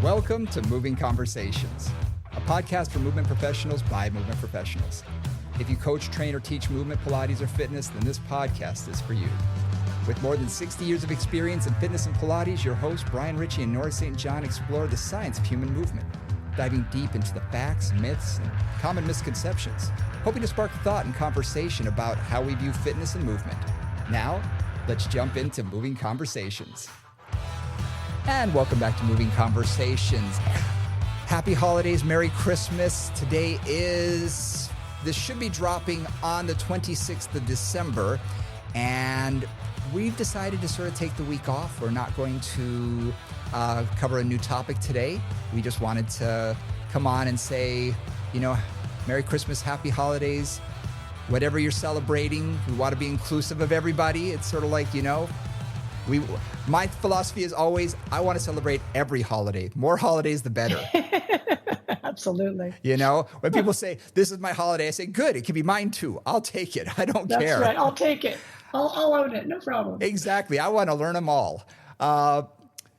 Welcome to Moving Conversations, a podcast for movement professionals by movement professionals. If you coach, train, or teach movement, Pilates, or fitness, then this podcast is for you. With more than 60 years of experience in fitness and Pilates, your hosts, Brian Ritchie and Nora St. John, explore the science of human movement, diving deep into the facts, myths, and common misconceptions, hoping to spark thought and conversation about how we view fitness and movement. Now, let's jump into Moving Conversations. And welcome back to Moving Conversations. Happy holidays, Merry Christmas. This should be dropping on the 26th of December, and we've decided to sort of take the week off. We're not going to cover a new topic today. We just wanted to come on and say, Merry Christmas, Happy Holidays. Whatever you're celebrating, we want to be inclusive of everybody. It's sort of like, my philosophy is always, I want to celebrate every holiday. More holidays, the better. Absolutely. When people say, this is my holiday, I say, good, it can be mine too. I'll take it. I don't care. That's right. I'll take it. I'll own it. No problem. Exactly. I want to learn them all.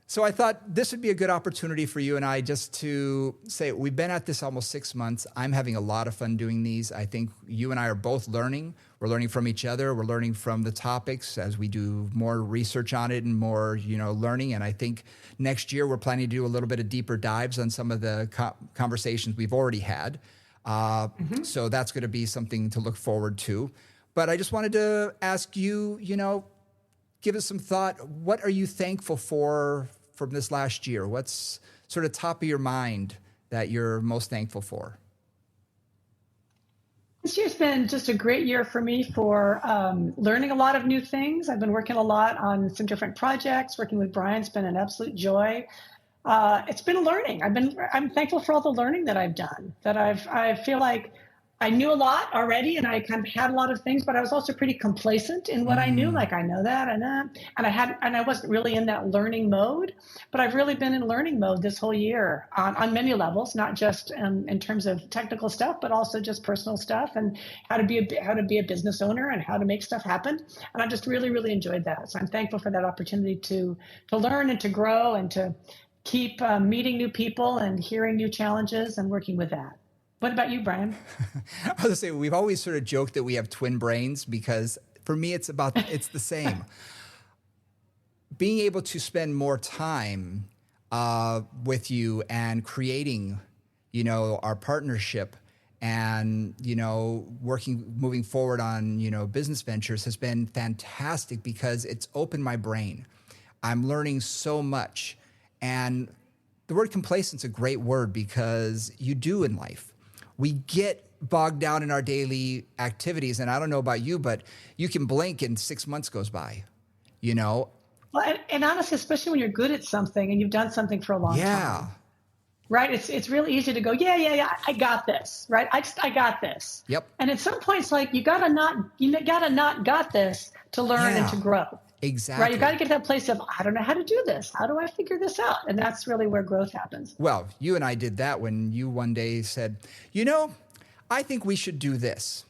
So I thought this would be a good opportunity for you and I just to say, we've been at this almost 6 months. I'm having a lot of fun doing these. I think you and I are both learning. We're learning from each other. We're learning from the topics as we do more research on it and more, learning. And I think next year we're planning to do a little bit of deeper dives on some of the conversations we've already had. So that's going to be something to look forward to. But I just wanted to ask you, give us some thought. What are you thankful for from this last year? What's sort of top of your mind that you're most thankful for? This year's been just a great year for me for learning a lot of new things. I've been working a lot on some different projects. Working with Brian's been an absolute joy. It's been learning. I'm thankful for all the learning that I've done. I feel like I knew a lot already, and I kind of had a lot of things, but I was also pretty complacent in what I knew. Like I know that and that, and I wasn't really in that learning mode. But I've really been in learning mode this whole year on many levels, not just in terms of technical stuff, but also just personal stuff and how to be a business owner and how to make stuff happen. And I just really, really enjoyed that. So I'm thankful for that opportunity to learn and to grow and to keep meeting new people and hearing new challenges and working with that. What about you, Brian? I was going to say, we've always sort of joked that we have twin brains because for me, it's the same. Being able to spend more time with you and creating, our partnership and, moving forward on, business ventures has been fantastic because it's opened my brain. I'm learning so much. And the word complacent's a great word because you do in life. We get bogged down in our daily activities. And I don't know about you, but you can blink and 6 months goes by, Well, and honestly, especially when you're good at something and you've done something for a long time. Right? It's really easy to go, yeah, I got this, right? I got this. Yep. And at some point, it's like, you gotta not got this to learn and to grow. Exactly. Right. You got to get to that place of, I don't know how to do this. How do I figure this out? And that's really where growth happens. Well, you and I did that when you one day said, I think we should do this.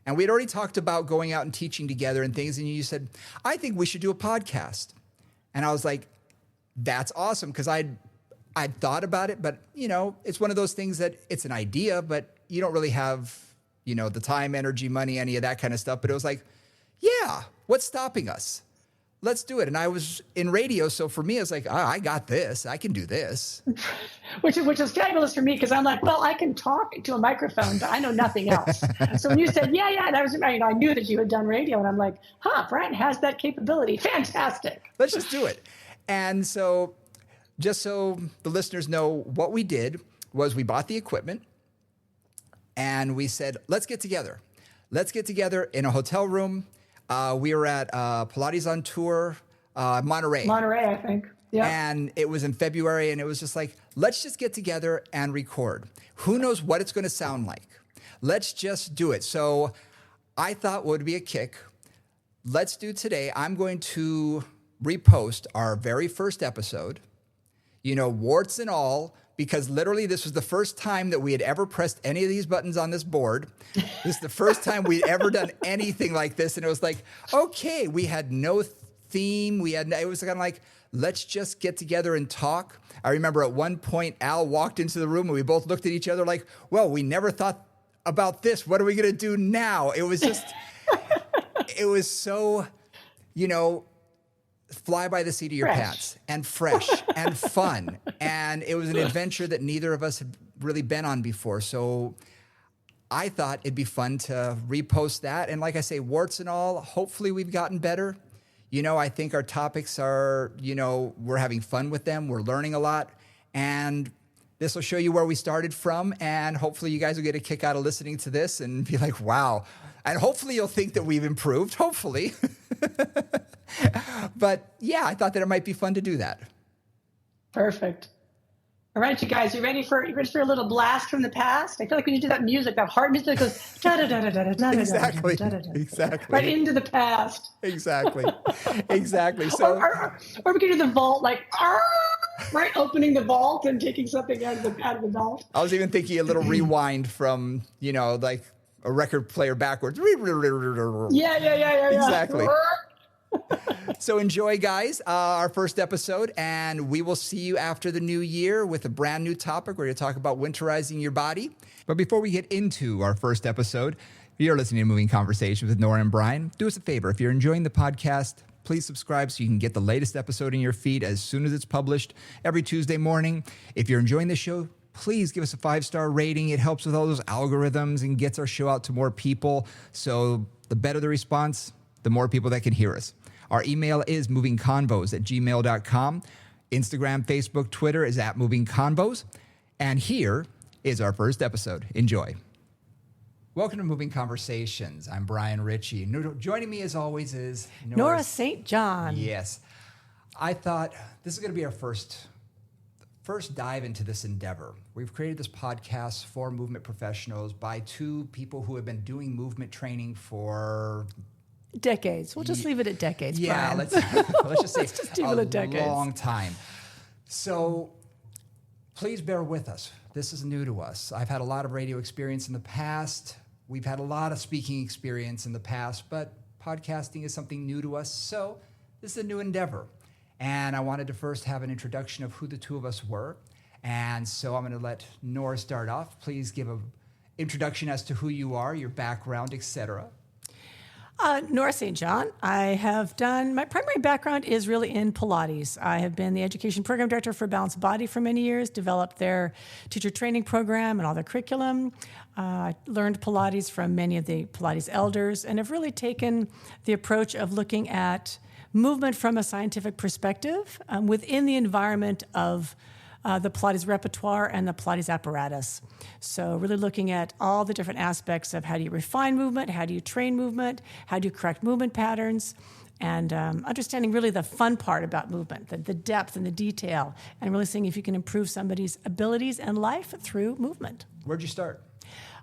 And we had already talked about going out and teaching together and things. And you said, I think we should do a podcast. And I was like, that's awesome. Because I'd thought about it, but it's one of those things that it's an idea, but you don't really have, the time, energy, money, any of that kind of stuff. But it was like, yeah, what's stopping us? Let's do it. And I was in radio. So for me, it's like, I got this. I can do this. Which is fabulous for me because I'm like, well, I can talk to a microphone, but I know nothing else. So when you said, yeah, that was, I knew that you had done radio. And I'm like, Brian has that capability. Fantastic. Let's just do it. And so just so the listeners know, what we did was we bought the equipment and we said, let's get together. Let's get together in a hotel room. We were at Pilates on Tour, Monterey. Monterey, I think. Yeah. And it was in February, and it was just like, let's just get together and record. Who knows what it's going to sound like? Let's just do it. So I thought what would be a kick. Let's do today. I'm going to repost our very first episode, warts and all, because literally this was the first time that we had ever pressed any of these buttons on this board. This is the first time we'd ever done anything like this. And it was like, okay, we had no theme. It was kind of like, let's just get together and talk. I remember at one point, Al walked into the room and we both looked at each other like, well, we never thought about this. What are we going to do now? It was just, it was so, fly by the seat of your pants and fresh and fun. And it was an adventure that neither of us had really been on before. So I thought it'd be fun to repost that. And like I say, warts and all, hopefully we've gotten better. I think our topics are, we're having fun with them. We're learning a lot. And this will show you where we started from. And hopefully you guys will get a kick out of listening to this and be like, wow. And hopefully you'll think that we've improved, hopefully. But yeah, I thought that it might be fun to do that. Perfect. All right, you guys, you ready for a little blast from the past? I feel like when you do that music, that heart music goes da da da da da da da. Exactly. Right into the past. Exactly. So, or we can do the vault, like right, opening the vault and taking something out of the vault. I was even thinking a little rewind from like a record player backwards. Yeah. Exactly. So enjoy, guys, our first episode, and we will see you after the new year with a brand new topic. We're going to talk about winterizing your body. But before we get into our first episode, you're listening to Moving Conversations with Nora and Brian. Do us a favor. If you're enjoying the podcast, please subscribe so you can get the latest episode in your feed as soon as it's published every Tuesday morning. If you're enjoying the show, please give us a 5-star rating. It helps with all those algorithms and gets our show out to more people. So the better the response, the more people that can hear us. Our email is movingconvos@gmail.com. Instagram, Facebook, Twitter is @movingconvos. And here is our first episode. Enjoy. Welcome to Moving Conversations. I'm Brian Ritchie. Joining me as always is Nora St. John. Yes. I thought this is going to be our first dive into this endeavor. We've created this podcast for movement professionals by two people who have been doing movement training for decades. We'll just leave it at decades, yeah, Brian. let's just say let's just leave it at decades. Long time. So please bear with us. This is new to us. I've had a lot of radio experience in the past. We've had a lot of speaking experience in the past, but podcasting is something new to us. So this is a new endeavor. And I wanted to first have an introduction of who the two of us were. And so I'm going to let Nora start off. Please give an introduction as to who you are, your background, etc. Nora St. John. My primary background is really in Pilates. I have been the education program director for Balanced Body for many years, developed their teacher training program and all their curriculum. I learned Pilates from many of the Pilates elders and have really taken the approach of looking at movement from a scientific perspective within the environment of the Pilates repertoire and the Pilates apparatus. So really looking at all the different aspects of how do you refine movement, how do you train movement, how do you correct movement patterns, and understanding really the fun part about movement, the depth and the detail, and really seeing if you can improve somebody's abilities and life through movement. Where'd you start?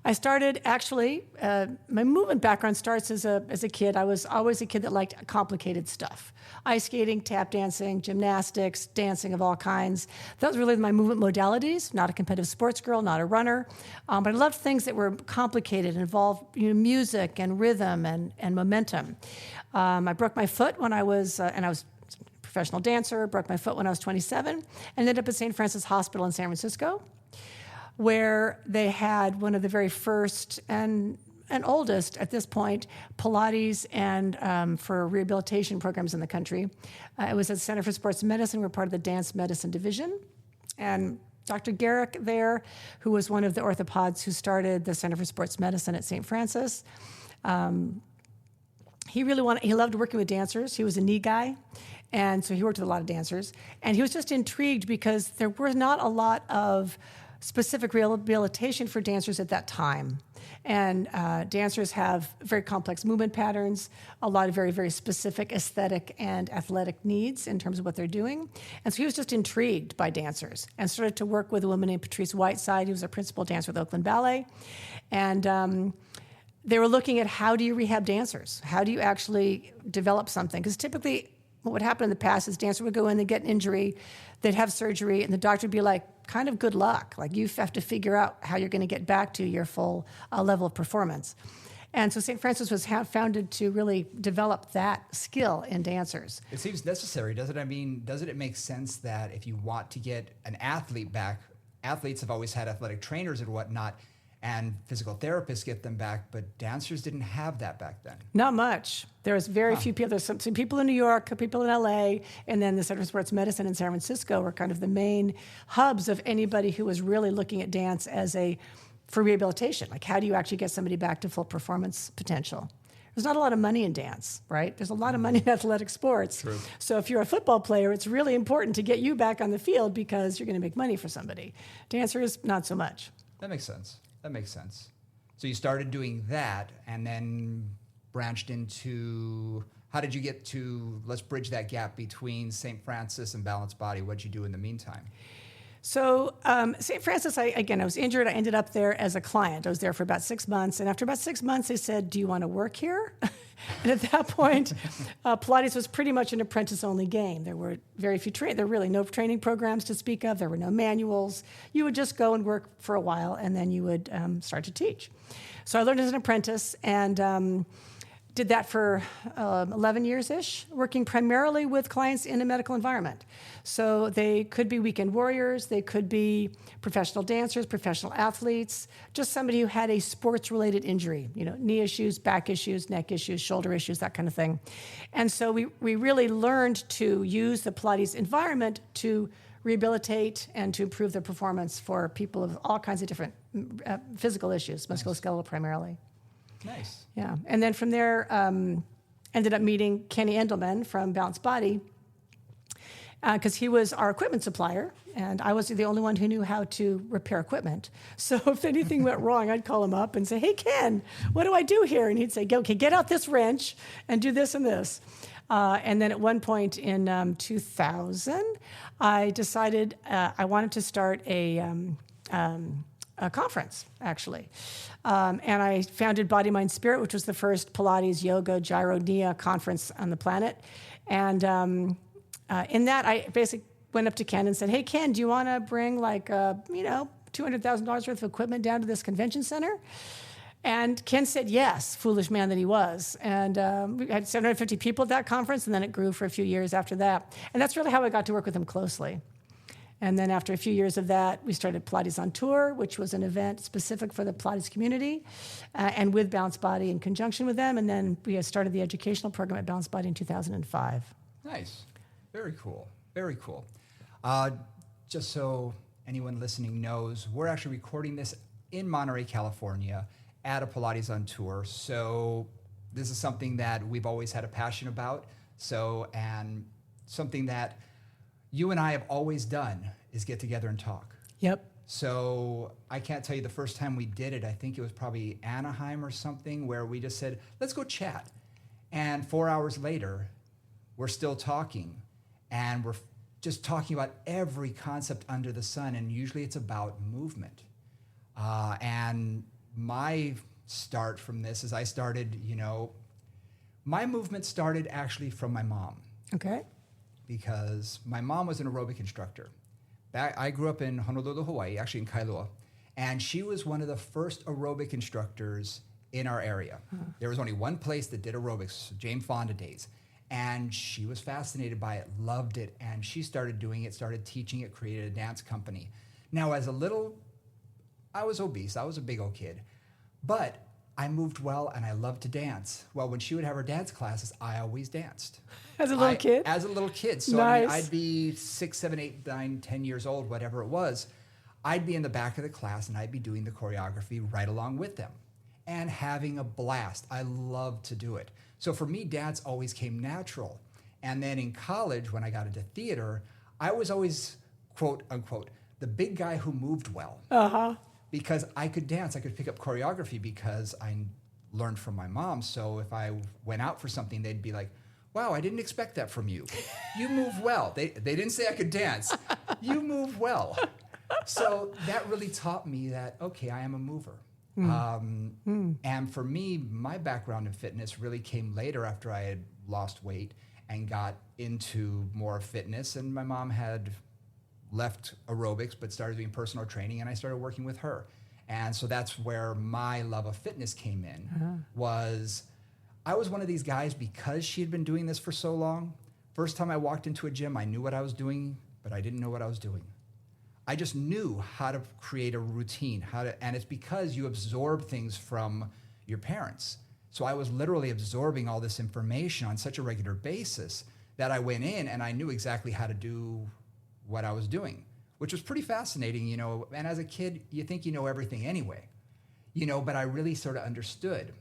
I started my movement background starts as a kid. I was always a kid that liked complicated stuff. Ice skating, tap dancing, gymnastics, dancing of all kinds. That was really my movement modalities. Not a competitive sports girl, not a runner. But I loved things that were complicated, involved music and rhythm and momentum. I broke my foot when I was a professional dancer, broke my foot when I was 27, and ended up at St. Francis Hospital in San Francisco, where they had one of the very first and oldest, at this point, Pilates and for rehabilitation programs in the country. It was at the Center for Sports Medicine. We're part of the Dance Medicine Division. And Dr. Garrick there, who was one of the orthopods who started the Center for Sports Medicine at St. Francis, he loved working with dancers. He was a knee guy. And so he worked with a lot of dancers. And he was just intrigued because there was not a lot of specific rehabilitation for dancers at that time. And dancers have very complex movement patterns, a lot of very, very specific aesthetic and athletic needs in terms of what they're doing. And so he was just intrigued by dancers and started to work with a woman named Patrice Whiteside, who was a principal dancer with Oakland Ballet. And they were looking at how do you rehab dancers? How do you actually develop something? Because typically what would happen in the past is dancers would go in, they'd get an injury, they'd have surgery, and the doctor would be like, kind of good luck. Like, you have to figure out how you're going to get back to your full level of performance. And so St. Francis was founded to really develop that skill in dancers. It seems necessary, doesn't it? I mean, doesn't it make sense that if you want to get an athlete back, athletes have always had athletic trainers and whatnot, and physical therapists get them back, but dancers didn't have that back then. Not much. There was very few people. There's some people in New York, people in LA, and then the Center for Sports Medicine in San Francisco were kind of the main hubs of anybody who was really looking at dance for rehabilitation. Like, how do you actually get somebody back to full performance potential? There's not a lot of money in dance, right? There's a lot of money in athletic sports. True. So if you're a football player, it's really important to get you back on the field because you're going to make money for somebody. Dancers, not so much. That makes sense. That makes sense. So you started doing that and then branched into, how did you get to, let's bridge that gap between St. Francis and Balanced Body. What'd you do in the meantime? So St. Francis, I was injured. I ended up there as a client. I was there for about 6 months. And after about 6 months, they said, do you want to work here? And at that point, Pilates was pretty much an apprentice-only game. There were very few there were really no training programs to speak of. There were no manuals. You would just go and work for a while, and then you would start to teach. So I learned as an apprentice and did that for 11 years-ish, working primarily with clients in a medical environment. So they could be weekend warriors, they could be professional dancers, professional athletes, just somebody who had a sports-related injury, knee issues, back issues, neck issues, shoulder issues, that kind of thing. And so we really learned to use the Pilates environment to rehabilitate and to improve their performance for people of all kinds of different physical issues, musculoskeletal primarily. Nice. Yeah. And then from there, ended up meeting Kenny Endelman from Balanced Body because he was our equipment supplier, and I was the only one who knew how to repair equipment. So if anything went wrong, I'd call him up and say, hey, Ken, what do I do here? And he'd say, okay, get out this wrench and do this and this. And then at one point in 2000, I decided I wanted to start a conference, actually. And I founded Body, Mind, Spirit, which was the first Pilates, yoga, gyro, Nia conference on the planet. And in that, I basically went up to Ken and said, hey, Ken, do you want to bring $200,000 worth of equipment down to this convention center? And Ken said yes, foolish man that he was. And we had 750 people at that conference, and then it grew for a few years after that. And that's really how I got to work with him closely. And then after a few years of that, we started Pilates on Tour, which was an event specific for the Pilates community, and with Balanced Body in conjunction with them. And then we started the educational program at Balanced Body in 2005. Nice. Very cool. Very cool. Just so anyone listening knows, we're actually recording this in Monterey, California, at a Pilates on Tour. So this is something that we've always had a passion about. And something that you and I have always done is get together and talk. Yep. So I can't tell you the first time we did it. I think it was probably Anaheim or something where we just said, let's go chat. And 4 hours later, we're still talking. And we're just talking about every concept under the sun. And usually it's about movement. And my start from this is I started, my movement started actually from my mom. Okay. Because my mom was an aerobic instructor. I grew up in Honolulu, Hawaii, actually in Kailua, and she was one of the first aerobic instructors in our area. There was only one place that did aerobics, Jane Fonda days, and she was fascinated by it, loved it, and she started doing it, started teaching it, created a dance company. Now, I was obese. I was a big old kid, but I moved well, and I loved to dance. Well, when she would have her dance classes, I always danced. As a little kid? As a little kid. So nice. I'd be 6, 7, 8, 9, 10 years old, whatever it was. I'd be in the back of the class, and I'd be doing the choreography right along with them and having a blast. I loved to do it. So for me, dance always came natural. And then in college, when I got into theater, I was always, quote, unquote, the big guy who moved well. Uh-huh. Because I could dance, I could pick up choreography because I learned from my mom. So if I went out for something, they'd be like, wow, I didn't expect that from you. You move well. They didn't say I could dance. You move well. So that really taught me that, okay, I am a mover. And for me, my background in fitness really came later after I had lost weight and got into more fitness. And my mom had left aerobics but started doing personal training, and I started working with her. And so that's where my love of fitness came in. I was one of these guys, because she had been doing this for so long. First time I walked into a gym, I knew what I was doing, but I didn't know what I was doing. I just knew how to create a routine, and it's because you absorb things from your parents. So I was literally absorbing all this information on such a regular basis that I went in and I knew exactly how to do what I was doing, which was pretty fascinating, And as a kid, you think you know everything anyway, but I really sort of understood.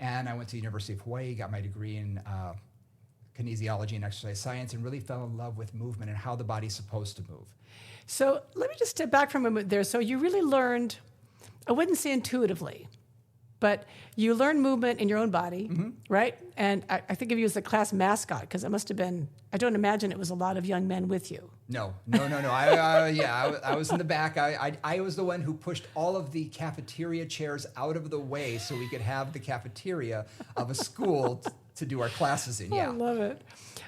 And I went to the University of Hawaii, got my degree in kinesiology and exercise science, and really fell in love with movement and how the body's supposed to move. So let me just step back for a moment there. So you really learned, I wouldn't say intuitively, but you learned movement in your own body, right? And I think of you as the class mascot, because it must have been, I don't imagine it was a lot of young men with you. No. I was in the back. I was the one who pushed all of the cafeteria chairs out of the way so we could have the cafeteria of a school to do our classes in. Yeah. I love it.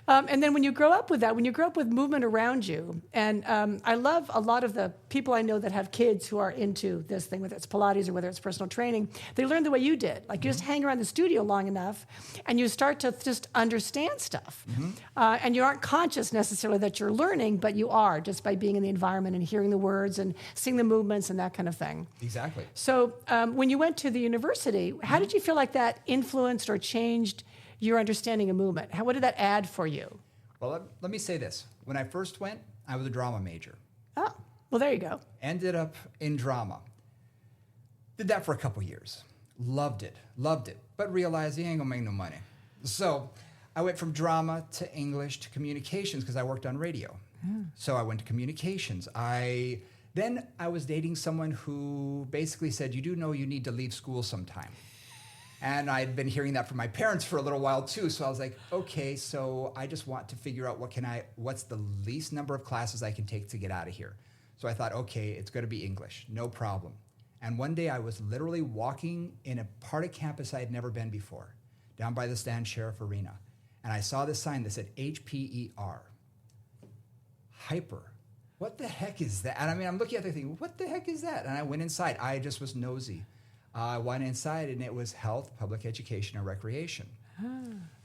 And then when you grow up with that, when you grow up with movement around you, and I love a lot of the people I know that have kids who are into this thing, whether it's Pilates or whether it's personal training, they learn the way you did. Like you just hang around the studio long enough and you start to just understand stuff. And you aren't conscious necessarily that you're learning, but you are just by being in the environment and hearing the words and seeing the movements and that kind of thing. Exactly. So when you went to the university, how did you feel like that influenced or changed your understanding of movement? What did that add for you? Well, let me say this. When I first went, I was a drama major. Oh, well, there you go. Ended up in drama. Did that for a couple years. Loved it, but realized you ain't gonna make no money. So I went from drama to English to communications because I worked on radio. So I went to communications. Then I was dating someone who basically said, you do know you need to leave school sometime. And I'd been hearing that from my parents for a little while too. So I was like, okay, so I just want to figure out what's the least number of classes I can take to get out of here. So I thought, okay, it's gonna be English, no problem. And one day I was literally walking in a part of campus I had never been before, down by the Stan Sheriff Arena. And I saw this sign that said HPER, hyper. What the heck is that? And I mean, I'm looking at the thing, what the heck is that? And I went inside, I just was nosy. I went inside and it was health, public education, and recreation.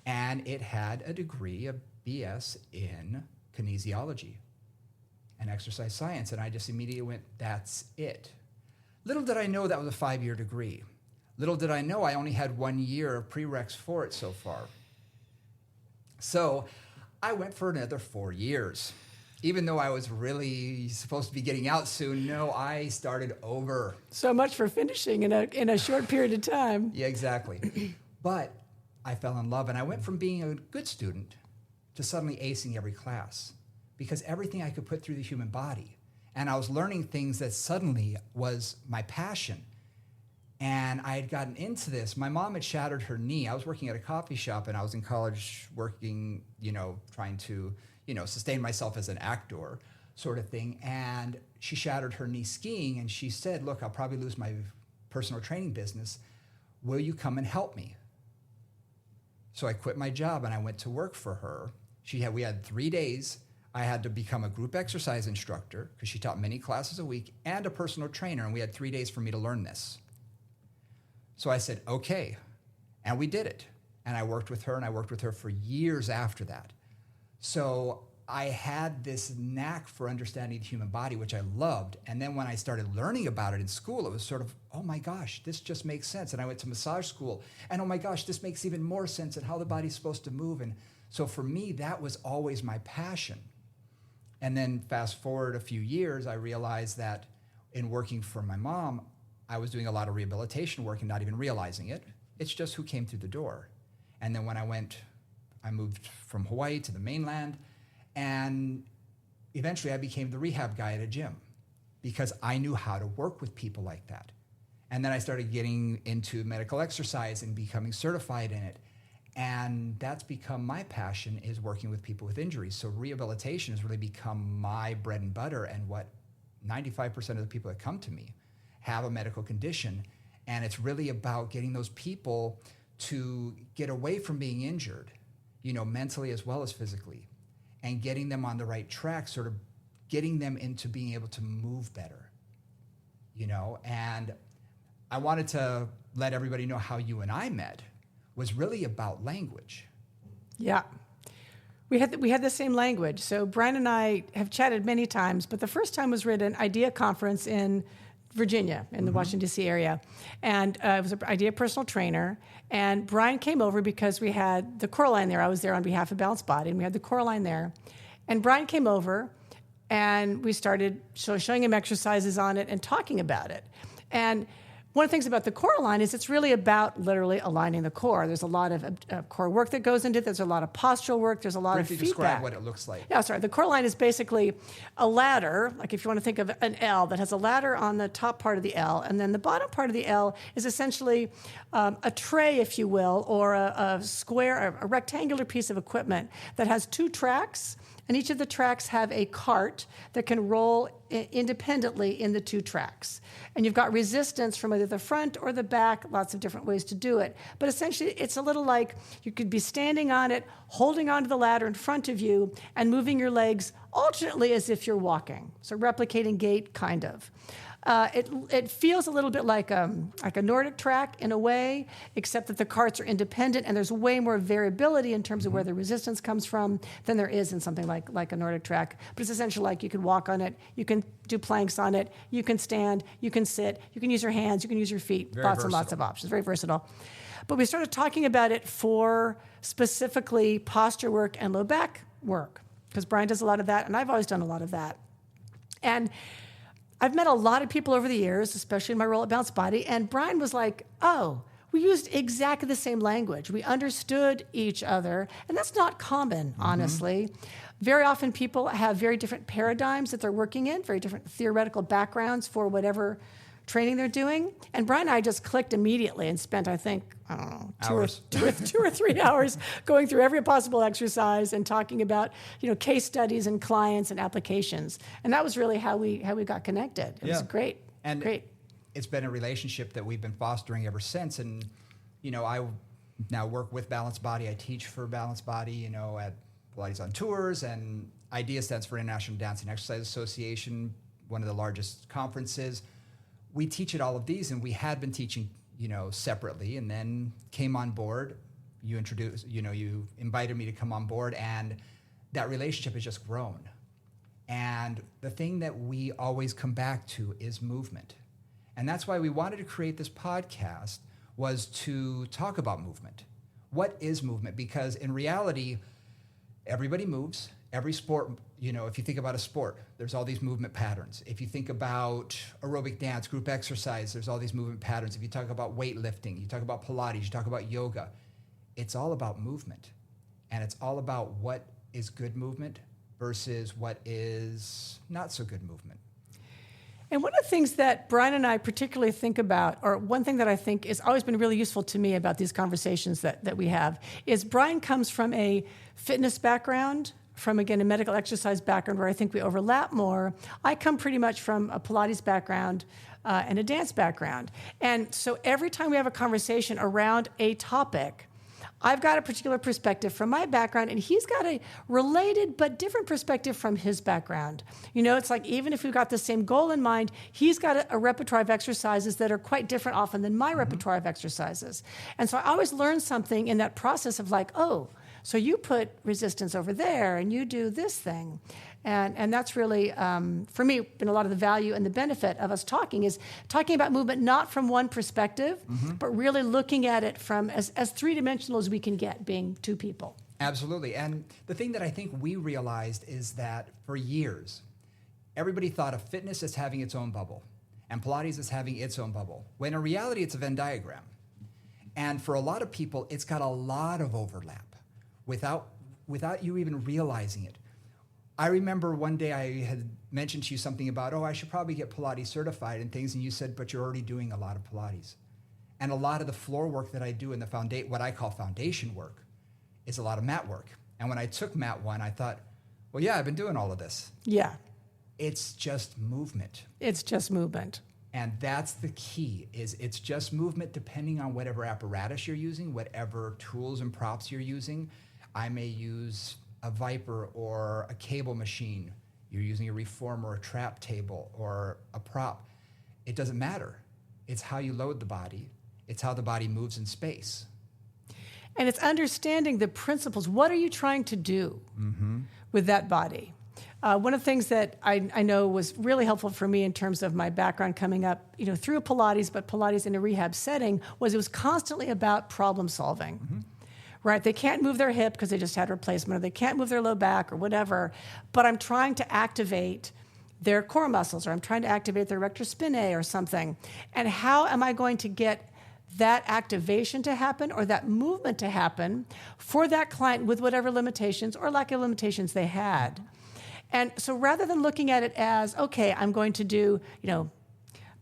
And it had a degree, a BS in kinesiology and exercise science. And I just immediately went, that's it. Little did I know that was a 5-year degree. Little did I know I only had 1 year of prereqs for it so far. So I went for another 4 years. Even though I was really supposed to be getting out soon, no, I started over. So much for finishing in a short period of time. Yeah, exactly. But I fell in love, and I went from being a good student to suddenly acing every class because everything I could put through the human body. And I was learning things that suddenly was my passion. And I had gotten into this. My mom had shattered her knee. I was working at a coffee shop, and I was in college working, trying to sustain myself as an actor sort of thing. And she shattered her knee skiing, and she said, look, I'll probably lose my personal training business. Will you come and help me? So I quit my job and I went to work for her. We had 3 days. I had to become a group exercise instructor because she taught many classes a week and a personal trainer. And we had 3 days for me to learn this. So I said, okay. And we did it. And I worked with her, and I worked with her for years after that. So I had this knack for understanding the human body, which I loved. And then when I started learning about it in school, it was sort of, oh my gosh, this just makes sense. And I went to massage school, and oh my gosh, this makes even more sense and how the body's supposed to move. And so for me, that was always my passion. And then fast forward a few years, I realized that in working for my mom, I was doing a lot of rehabilitation work and not even realizing it. It's just who came through the door. And then when I moved from Hawaii to the mainland, and eventually I became the rehab guy at a gym because I knew how to work with people like that. And then I started getting into medical exercise and becoming certified in it. And that's become my passion, is working with people with injuries. So rehabilitation has really become my bread and butter, and what 95% of the people that come to me have a medical condition. And it's really about getting those people to get away from being injured, mentally as well as physically, and getting them on the right track, sort of getting them into being able to move better, and I wanted to let everybody know how you and I met was really about language. Yeah. We had the same language. So Brian and I have chatted many times, but the first time was at an IDEA conference in Virginia, in the Washington, D.C. area. And it was an IDEA personal trainer. And Brian came over because we had the core line there. I was there on behalf of Balanced Body, and we had the core line there. And Brian came over, and we started showing him exercises on it and talking about it. And one of the things about the core line is it's really about literally aligning the core. There's a lot of core work that goes into it. There's a lot of postural work. There's a lot of feedback. Describe what it looks like. Yeah, sorry. The core line is basically a ladder, like if you want to think of an L that has a ladder on the top part of the L, and then the bottom part of the L is essentially a tray, if you will, or a square, a rectangular piece of equipment that has two tracks, and each of the tracks have a cart that can roll independently in the two tracks. And you've got resistance from either the front or the back, lots of different ways to do it. But essentially, it's a little like you could be standing on it, holding onto the ladder in front of you, and moving your legs alternately as if you're walking. So replicating gait, kind of. It feels a little bit like a Nordic track in a way, except that the carts are independent and there's way more variability in terms of where the resistance comes from than there is in something like a Nordic track. But it's essentially like you can walk on it, you can do planks on it, you can stand, you can sit, you can use your hands, you can use your feet, lots and lots of options, very versatile. But we started talking about it for specifically posture work and low back work, because Brian does a lot of that, and I've always done a lot of that. And I've met a lot of people over the years, especially in my role at Balanced Body, and Brian was like, oh, we used exactly the same language. We understood each other, and that's not common, honestly. Very often people have very different paradigms that they're working in, very different theoretical backgrounds for whatever training they're doing. And Brian and I just clicked immediately and spent, I think, I don't know, two or 3 hours going through every possible exercise and talking about, case studies and clients and applications. And that was really how we got connected. It was great. And great. It's been a relationship that we've been fostering ever since. And, I now work with Balanced Body. I teach for Balanced Body, at Pilates on Tours, and IDEA stands for International Dance and Exercise Association, one of the largest conferences. We teach at all of these, and we had been teaching, separately, and then came on board. You invited me to come on board, and that relationship has just grown. And the thing that we always come back to is movement. And that's why we wanted to create this podcast, was to talk about movement. What is movement? Because in reality, everybody moves. Every sport, if you think about a sport, there's all these movement patterns. If you think about aerobic dance, group exercise, there's all these movement patterns. If you talk about weightlifting, you talk about Pilates, you talk about yoga, it's all about movement. And it's all about what is good movement versus what is not so good movement. And one of the things that Brian and I particularly think about, or one thing that I think has always been really useful to me about these conversations that we have, is Brian comes from a fitness background, from, again, a medical exercise background where I think we overlap more. I come pretty much from a Pilates background and a dance background. And so every time we have a conversation around a topic, I've got a particular perspective from my background, and he's got a related but different perspective from his background. It's like even if we've got the same goal in mind, he's got a repertoire of exercises that are quite different often than my repertoire of exercises. And so I always learn something in that process of like, oh, so you put resistance over there and you do this thing. And that's really, for me, been a lot of the value and the benefit of us talking about movement not from one perspective, but really looking at it from as three-dimensional as we can get, being two people. Absolutely. And the thing that I think we realized is that for years, everybody thought of fitness as having its own bubble and Pilates as having its own bubble, when in reality, it's a Venn diagram. And for a lot of people, it's got a lot of overlap without you even realizing it. I remember one day I had mentioned to you something about, I should probably get Pilates certified and things, and you said, but you're already doing a lot of Pilates. And a lot of the floor work that I do in the what I call foundation work, is a lot of mat work. And when I took mat 1, I thought, well, yeah, I've been doing all of this. Yeah. It's just movement. It's just movement. And that's the key, is it's just movement depending on whatever apparatus you're using, whatever tools and props you're using. I may use a Viper or a cable machine. You're using a reformer or a trap table or a prop. It doesn't matter. It's how you load the body. It's how the body moves in space. And it's understanding the principles. What are you trying to do with that body? One of the things that I know was really helpful for me in terms of my background coming up, through Pilates, but Pilates in a rehab setting, was it was constantly about problem solving. Right? They can't move their hip because they just had replacement, or they can't move their low back or whatever, but I'm trying to activate their core muscles, or I'm trying to activate their rectus spinae or something. And how am I going to get that activation to happen or that movement to happen for that client with whatever limitations or lack of limitations they had? And so rather than looking at it as, okay, I'm going to do,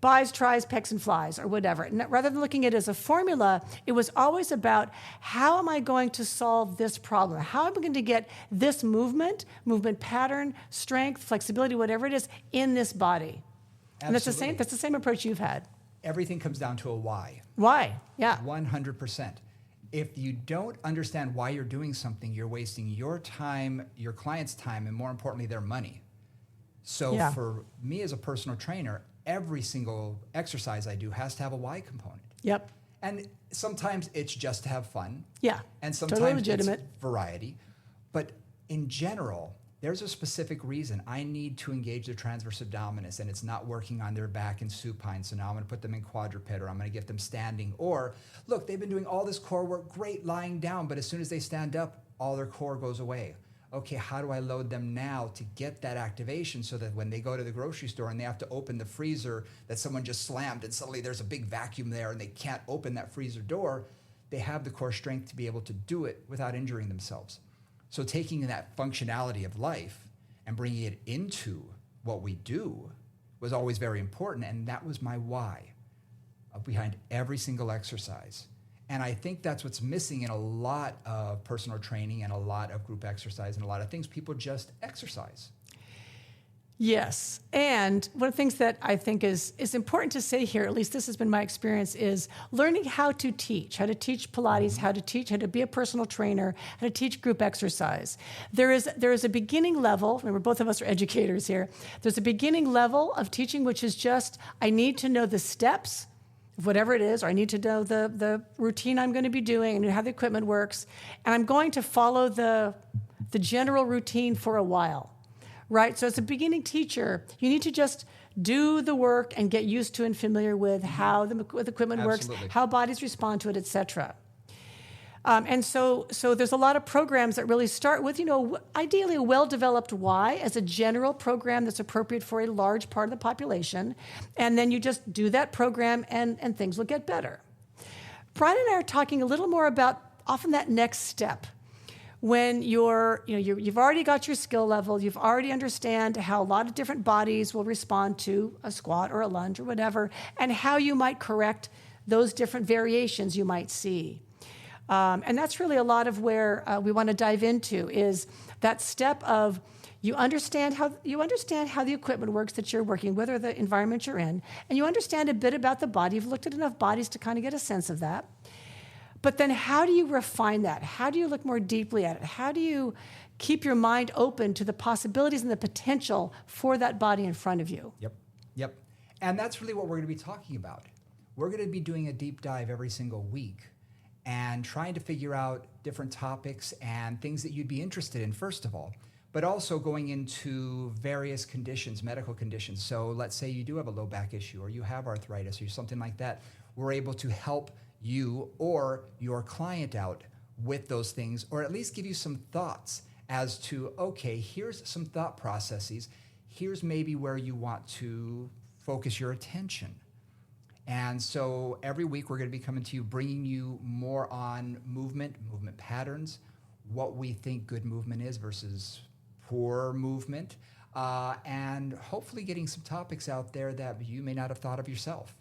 buys, tries, pecs, and flies, or whatever. And rather than looking at it as a formula, it was always about, how am I going to solve this problem? How am I going to get this movement pattern, strength, flexibility, whatever it is, in this body? Absolutely. And that's the same approach you've had. Everything comes down to a why. Why? Yeah. 100%. If you don't understand why you're doing something, you're wasting your time, your client's time, and more importantly, their money. So for me as a personal trainer, every single exercise I do has to have a why component. Yep. And sometimes it's just to have fun. Yeah. And Totally sometimes legitimate. it's variety. But in general, there's a specific reason I need to engage their transverse abdominis, and it's not working on their back in supine. So now I'm going to put them in quadruped, or I'm going to get them standing. Or look, they've been doing all this core work, great lying down, but as soon as they stand up, all their core goes away. Okay, how do I load them now to get that activation so that when they go to the grocery store and they have to open the freezer that someone just slammed and suddenly there's a big vacuum there and they can't open that freezer door, they have the core strength to be able to do it without injuring themselves. So taking that functionality of life and bringing it into what we do was always very important, and that was my why behind every single exercise. And I think that's what's missing in a lot of personal training and a lot of group exercise and a lot of things. People just exercise. Yes. And one of the things that I think is important to say here, at least this has been my experience, is learning how to teach Pilates, how to be a personal trainer, how to teach group exercise. There is a beginning level. Remember, both of us are educators here. There's a beginning level of teaching, which is just, I need to know the steps of whatever it is, or I need to know the routine I'm going to be doing and how the equipment works. And I'm going to follow the general routine for a while. Right? So as a beginning teacher, you need to just do the work and get used to and familiar with how the equipment works, how bodies respond to it, et cetera. And so there's a lot of programs that really start with, ideally a well-developed why as a general program that's appropriate for a large part of the population. And then you just do that program and things will get better. Brian and I are talking a little more about often that next step. When you've already got your skill level, you've already understand how a lot of different bodies will respond to a squat or a lunge or whatever, and how you might correct those different variations you might see. And that's really a lot of where we want to dive into, is that step of you understand how the equipment works that you're working with or the environment you're in, and you understand a bit about the body. You've looked at enough bodies to kind of get a sense of that. But then how do you refine that? How do you look more deeply at it? How do you keep your mind open to the possibilities and the potential for that body in front of you? Yep. And that's really what we're going to be talking about. We're going to be doing a deep dive every single week and trying to figure out different topics and things that you'd be interested in, first of all, but also going into various conditions, medical conditions. So let's say you do have a low back issue, or you have arthritis or something like that. We're able to help you or your client out with those things, or at least give you some thoughts as to, okay, here's some thought processes. Here's maybe where you want to focus your attention. And so every week we're going to be coming to you, bringing you more on movement patterns, what we think good movement is versus poor movement, and hopefully getting some topics out there that you may not have thought of yourself.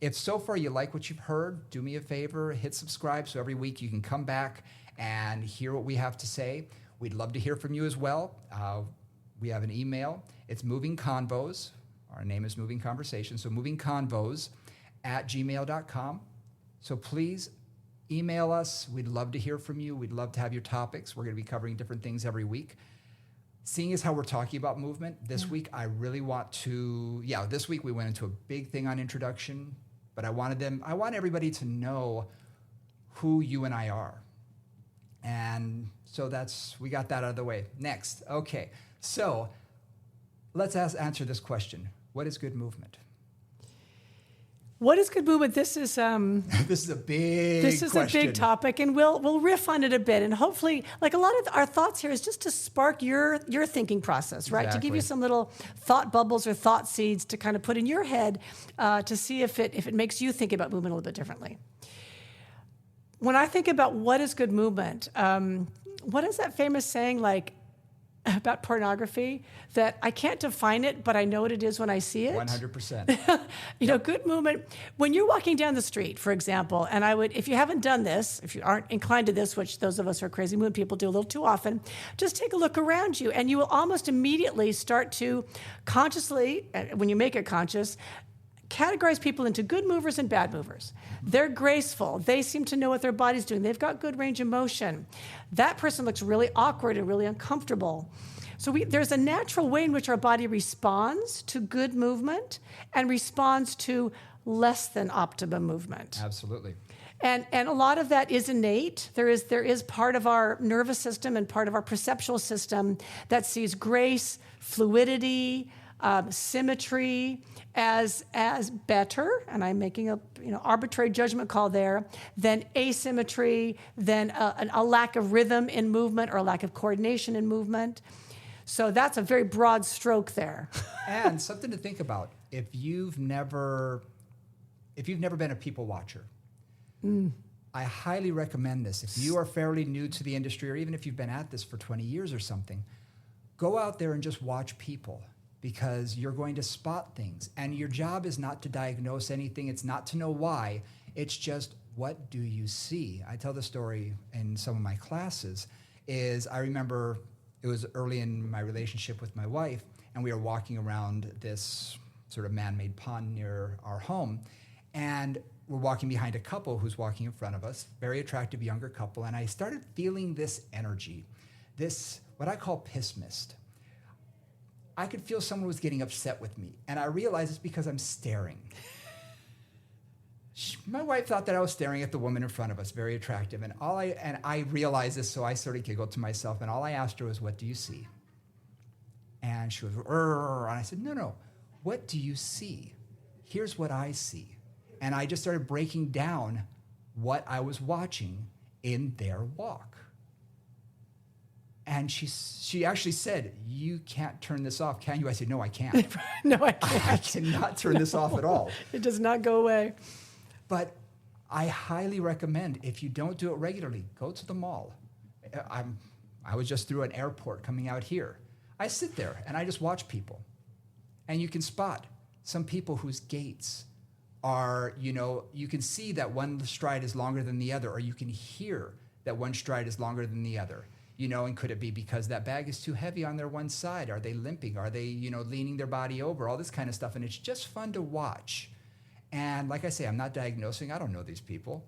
If so far you like what you've heard, do me a favor, hit subscribe so every week you can come back and hear what we have to say. We'd love to hear from you as well. We have an email. It's Moving Convos. Our name is Moving Conversations, so movingconvos@gmail.com. So please email us. We'd love to hear from you. We'd love to have your topics. We're going to be covering different things every week. seeing as how we're talking about movement this week, I really want to, this week we went into a big thing on introduction, but I want everybody to know who you and I are. And so we got that out of the way. Next. Okay. So let's answer this question. What is good movement? What is good movement? This is this is a big question. A big topic, and we'll riff on it a bit, and hopefully, like a lot of our thoughts here is just to spark your thinking process, right? Exactly. To give you some little thought bubbles or thought seeds to kind of put in your head to see if it makes you think about movement a little bit differently. When I think about what is good movement, what is that famous saying like about pornography that I can't define it, but I know what it is when I see it? 100%. You know, good movement. When you're walking down the street, for example, and I would, if you haven't done this, if you aren't inclined to this, which those of us who are crazy movement people do a little too often, just take a look around you and you will almost immediately start to consciously, when you make it conscious, categorize people into good movers and bad movers. They're graceful. They seem to know what their body's doing. They've got good range of motion. That person looks really awkward and really uncomfortable. So there's a natural way in which our body responds to good movement and responds to less than optimum movement. Absolutely. And a lot of that is innate. There is part of our nervous system and part of our perceptual system that sees grace, fluidity, symmetry as better, and I'm making a arbitrary judgment call there, than asymmetry, than a lack of rhythm in movement or a lack of coordination in movement. So that's a very broad stroke there. And something to think about: if you've never been a people watcher, I highly recommend this. If you are fairly new to the industry, or even if you've been at this for 20 years or something, go out there and just watch people. Because you're going to spot things. And your job is not to diagnose anything. It's not to know why. It's just, what do you see? I tell the story in some of my classes. I remember it was early in my relationship with my wife, and we were walking around this sort of man-made pond near our home. And we're walking behind a couple who's walking in front of us, very attractive younger couple. And I started feeling this energy, this, what I call piss mist. I could feel someone was getting upset with me, and I realized it's because I'm staring. My wife thought that I was staring at the woman in front of us, very attractive, and I realized this, so I sort of giggled to myself, and all I asked her was, "What do you see?" And she was, and I said, "No, what do you see? Here's what I see." And I just started breaking down what I was watching in their walk. And she actually said, "You can't turn this off, can you?" I said, "No, I can't." No, I can't. I cannot turn this off at all. It does not go away. But I highly recommend, if you don't do it regularly, go to the mall. I was just through an airport coming out here. I sit there and I just watch people. And you can spot some people whose gaits are, you can see that one stride is longer than the other, or you can hear that one stride is longer than the other. And could it be because that bag is too heavy on their one side? Are they limping? Are they, leaning their body over? All this kind of stuff. And it's just fun to watch. And like I say, I'm not diagnosing. I don't know these people.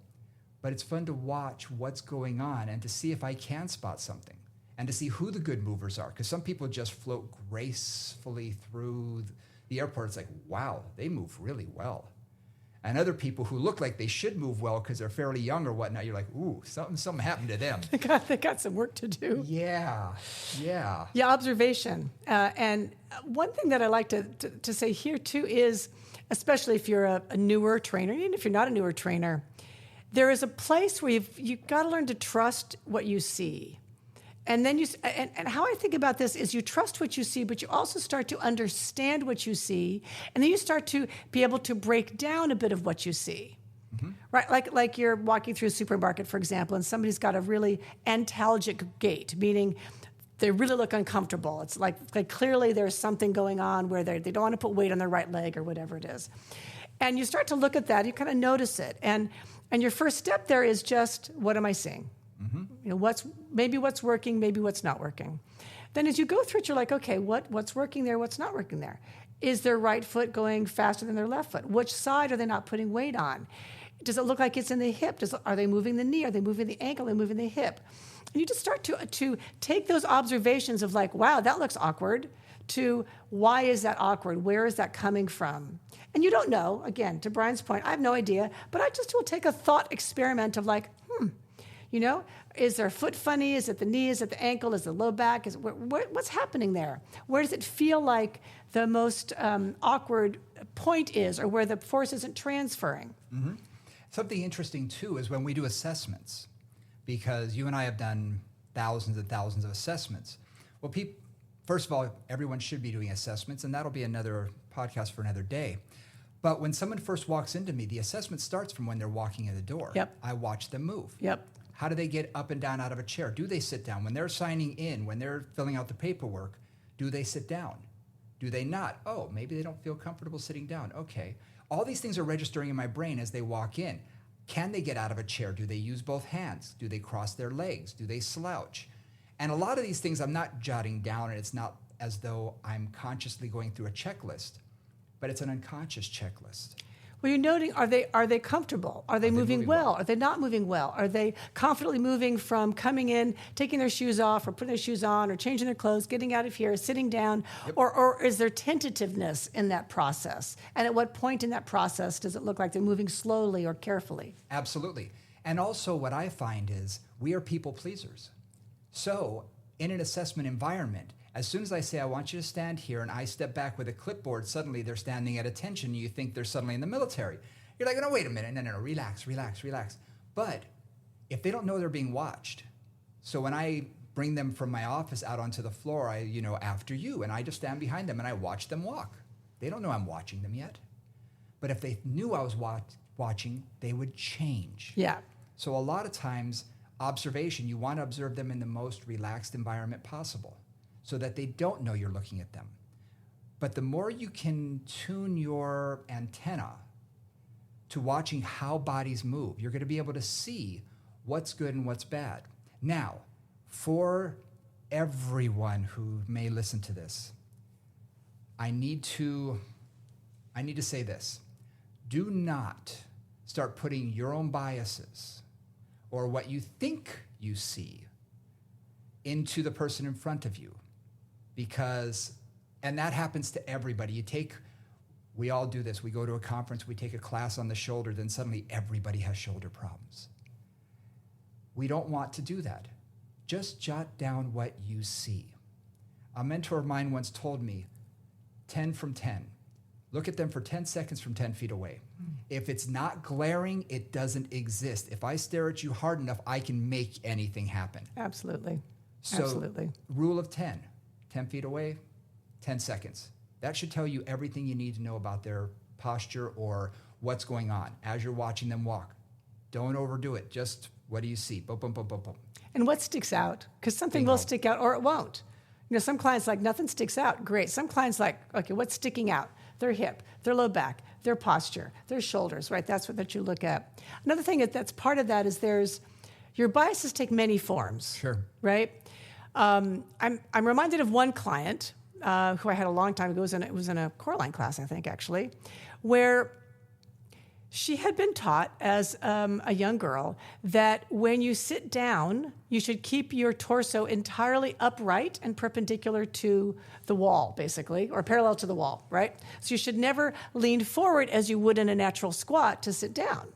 But it's fun to watch what's going on and to see if I can spot something. And to see who the good movers are. Because some people just float gracefully through the airport. It's like, wow, they move really well. And other people who look like they should move well because they're fairly young or whatnot, you're like, ooh, something happened to them. They got some work to do. Yeah. Yeah, observation. And one thing that I like to say here, too, is, especially if you're a newer trainer, even if you're not a newer trainer, there is a place where you've got to learn to trust what you see. And then and how I think about this is you trust what you see, but you also start to understand what you see, and then you start to be able to break down a bit of what you see. Mm-hmm. Right? Like you're walking through a supermarket, for example, and somebody's got a really antalgic gait, meaning they really look uncomfortable. It's like clearly there's something going on where they don't want to put weight on their right leg or whatever it is. And you start to look at that, you kind of notice it. And your first step there is just, what am I seeing? Mm-hmm. What's working, maybe what's not working. Then as you go through it, you're like, okay, what's working there, what's not working there? Is their right foot going faster than their left foot? Which side are they not putting weight on? Does it look like it's in the hip? Are they moving the knee? Are they moving the ankle? Are they moving the hip? And you just start to take those observations of like, wow, that looks awkward, to why is that awkward? Where is that coming from? And you don't know, again, to Brian's point, I have no idea, but I just will take a thought experiment of like, is their foot funny? Is it the knee? Is it the ankle? Is it the low back? What's happening there? Where does it feel like the most awkward point is, or where the force isn't transferring? Mm-hmm. Something interesting, too, is when we do assessments, because you and I have done thousands and thousands of assessments. Well, first of all, everyone should be doing assessments, and that'll be another podcast for another day. But when someone first walks into me, the assessment starts from when they're walking in the door. Yep. I watch them move. Yep. How do they get up and down out of a chair? Do they sit down? When they're signing in, when they're filling out the paperwork, do they sit down? Do they not? Oh, maybe they don't feel comfortable sitting down. Okay. All these things are registering in my brain as they walk in. Can they get out of a chair? Do they use both hands? Do they cross their legs? Do they slouch? And a lot of these things I'm not jotting down, and it's not as though I'm consciously going through a checklist, but it's an unconscious checklist. Well, you're noting, are they comfortable? Are they moving well? Are they not moving well? Are they confidently moving from coming in, taking their shoes off, or putting their shoes on, or changing their clothes, getting out of here, sitting down? Yep. Or is there tentativeness in that process? And at what point in that process does it look like they're moving slowly or carefully? Absolutely. And also what I find is we are people pleasers. So in an assessment environment, as soon as I say, I want you to stand here, and I step back with a clipboard, suddenly they're standing at attention. You think they're suddenly in the military. You're like, no, wait a minute. No, relax. But if they don't know they're being watched, so when I bring them from my office out onto the floor, after you, and I just stand behind them and I watch them walk. They don't know I'm watching them yet. But if they knew I was watching, they would change. Yeah. So a lot of times, observation, you want to observe them in the most relaxed environment possible, so that they don't know you're looking at them. But the more you can tune your antenna to watching how bodies move, you're going to be able to see what's good and what's bad. Now, for everyone who may listen to this, I need to say this. Do not start putting your own biases or what you think you see into the person in front of you. And that happens to everybody. We all do this. We go to a conference, we take a class on the shoulder, then suddenly everybody has shoulder problems. We don't want to do that. Just jot down what you see. A mentor of mine once told me, 10 from 10. Look at them for 10 seconds from 10 feet away. If it's not glaring, it doesn't exist. If I stare at you hard enough, I can make anything happen. Absolutely. So, rule of 10. 10 feet away, 10 seconds. That should tell you everything you need to know about their posture or what's going on as you're watching them walk. Don't overdo it. Just what do you see? Boom, boom, boom, boom, boom. And what sticks out? Because something will stick out or it won't. Some clients like nothing sticks out. Great. Some clients like, okay, what's sticking out? Their hip, their low back, their posture, their shoulders, right? That's what that you look at. Another thing that's part of that is your biases take many forms. Sure. Right? I'm reminded of one client who I had a long time ago. It was in a core line class, I think, actually, where she had been taught as a young girl that when you sit down, you should keep your torso entirely upright and perpendicular to the wall, basically, or parallel to the wall, right? So you should never lean forward as you would in a natural squat to sit down.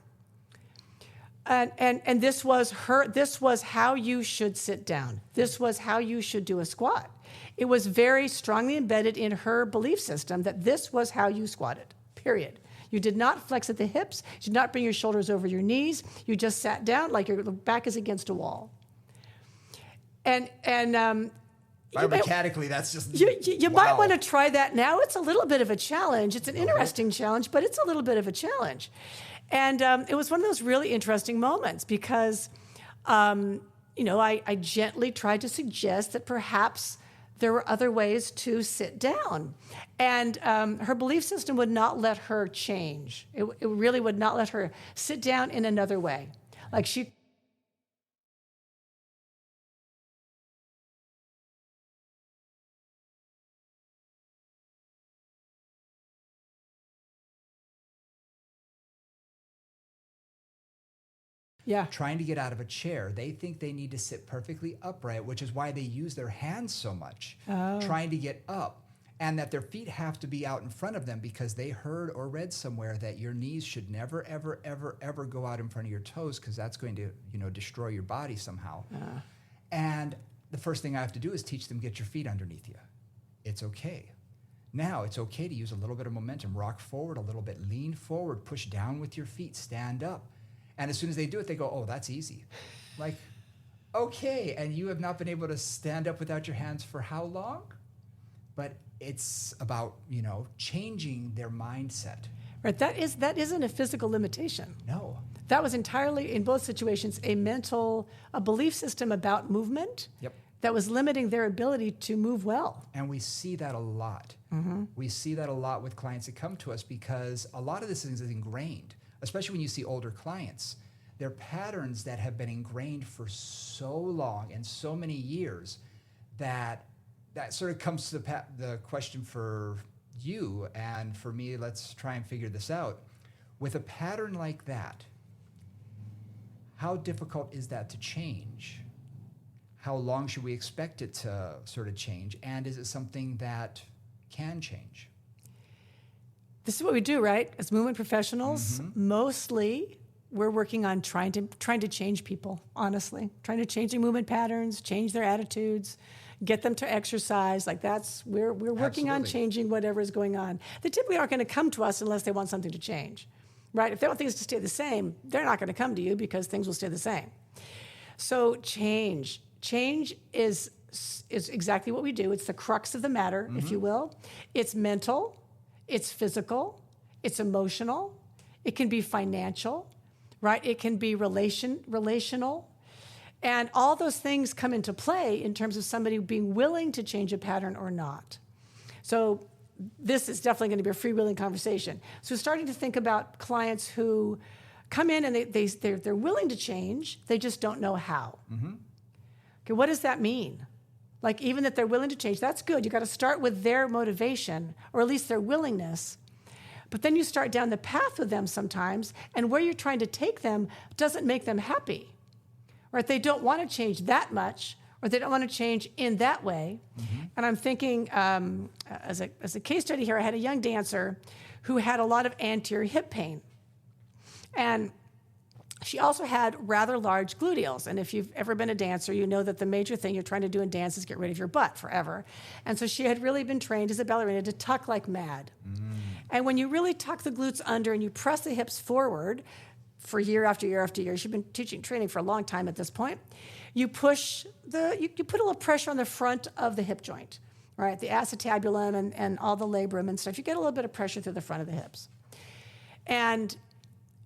And this was how you should sit down. This was how you should do a squat. It was very strongly embedded in her belief system that this was how you squatted, period. You did not flex at the hips. You did not bring your shoulders over your knees. You just sat down like your back is against a wall. And biomechanically, that's just you wow. might want to try that now. It's a little bit of a challenge. It's an interesting challenge, but it's a little bit of a challenge. And it was one of those really interesting moments because, I gently tried to suggest that perhaps there were other ways to sit down. And her belief system would not let her change. It really would not let her sit down in another way. Like she Yeah. trying to get out of a chair. They think they need to sit perfectly upright, which is why they use their hands so much, trying to get up. And that their feet have to be out in front of them because they heard or read somewhere that your knees should never, ever, ever, ever go out in front of your toes because that's going to, destroy your body somehow. And the first thing I have to do is teach them, get your feet underneath you. It's okay. Now, it's okay to use a little bit of momentum. Rock forward a little bit, lean forward, push down with your feet, stand up. And as soon as they do it, they go, oh, that's easy. Like, okay, and you have not been able to stand up without your hands for how long? But it's about, changing their mindset. Right. That isn't a physical limitation. No. That was entirely, in both situations, a belief system about movement. Yep. That was limiting their ability to move well. And we see that a lot. We see that a lot with clients that come to us because a lot of this is ingrained, especially when you see older clients. They're patterns that have been ingrained for so long and so many years that sort of comes to the question for you and for me. Let's try and figure this out. With a pattern like that, how difficult is that to change? How long should we expect it to sort of change? And is it something that can change? This is what we do, right? As movement professionals, mostly we're working on trying to change people, honestly. Trying to change their movement patterns, change their attitudes, get them to exercise. Like we're working on changing whatever is going on. They typically aren't going to come to us unless they want something to change, right? If they want things to stay the same, they're not going to come to you because things will stay the same. So change is exactly what we do. It's the crux of the matter, if you will. It's mental, it's physical, it's emotional, it can be financial, right? It can be relational. And all those things come into play in terms of somebody being willing to change a pattern or not. So this is definitely going to be a freewheeling conversation. So starting to think about clients who come in and they're willing to change, they just don't know how. Okay, what does that mean? Like even that they're willing to change, that's good. You got to start with their motivation or at least their willingness. But then you start down the path with them sometimes, and where you're trying to take them doesn't make them happy. Right? They don't want to change that much, or they don't want to change in that way. And I'm thinking, as a case study here, I had a young dancer who had a lot of anterior hip pain. And she also had rather large gluteals. And if you've ever been a dancer, you know that the major thing you're trying to do in dance is get rid of your butt forever. And so she had really been trained as a ballerina to tuck like mad. And when you really tuck the glutes under and you press the hips forward for year after year after year, she's been training for a long time at this point, you put a little pressure on the front of the hip joint, right? The acetabulum and all the labrum and stuff. You get a little bit of pressure through the front of the hips. And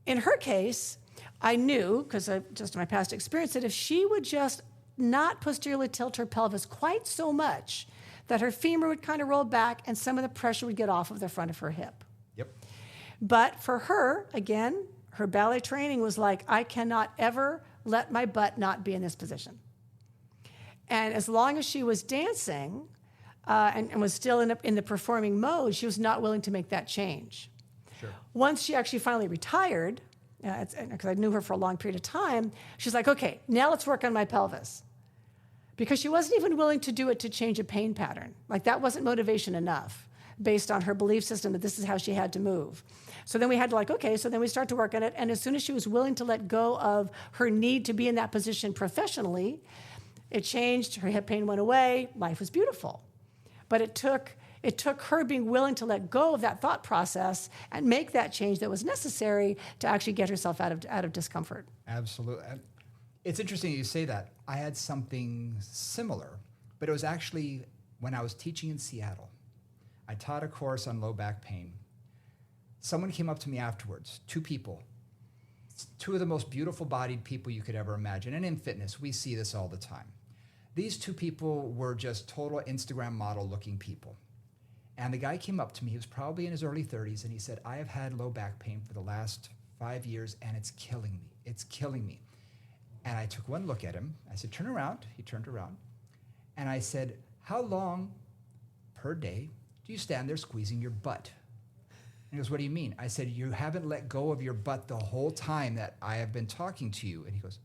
in her case, I knew, because just my past experience, that if she would just not posteriorly tilt her pelvis quite so much, that her femur would kind of roll back and some of the pressure would get off of the front of her hip. Yep. But for her, again, her ballet training was like, I cannot ever let my butt not be in this position. And as long as she was dancing and was still in the performing mode, she was not willing to make that change. Sure. Once she actually finally retired, because I knew her for a long period of time, she's like, okay, now let's work on my pelvis. Because she wasn't even willing to do it to change a pain pattern. Like that wasn't motivation enough based on her belief system that this is how she had to move. So then we had to so then we start to work on it. And as soon as she was willing to let go of her need to be in that position professionally, it changed, her hip pain went away, life was beautiful. But it took her being willing to let go of that thought process and make that change that was necessary to actually get herself out of discomfort. Absolutely. It's interesting you say that. I had something similar, but it was actually when I was teaching in Seattle. I taught a course on low back pain. Someone came up to me afterwards, two people, two of the most beautiful bodied people you could ever imagine. And in fitness, we see this all the time. These two people were just total Instagram model looking people. And the guy came up to me, he was probably in his early 30s, and he said, I have had low back pain for the last 5 years, and it's killing me. It's killing me. And I took one look at him. I said, turn around. He turned around. And I said, how long per day do you stand there squeezing your butt? he goes, what do you mean? I said, you haven't let go of your butt the whole time that I have been talking to you. And he goes,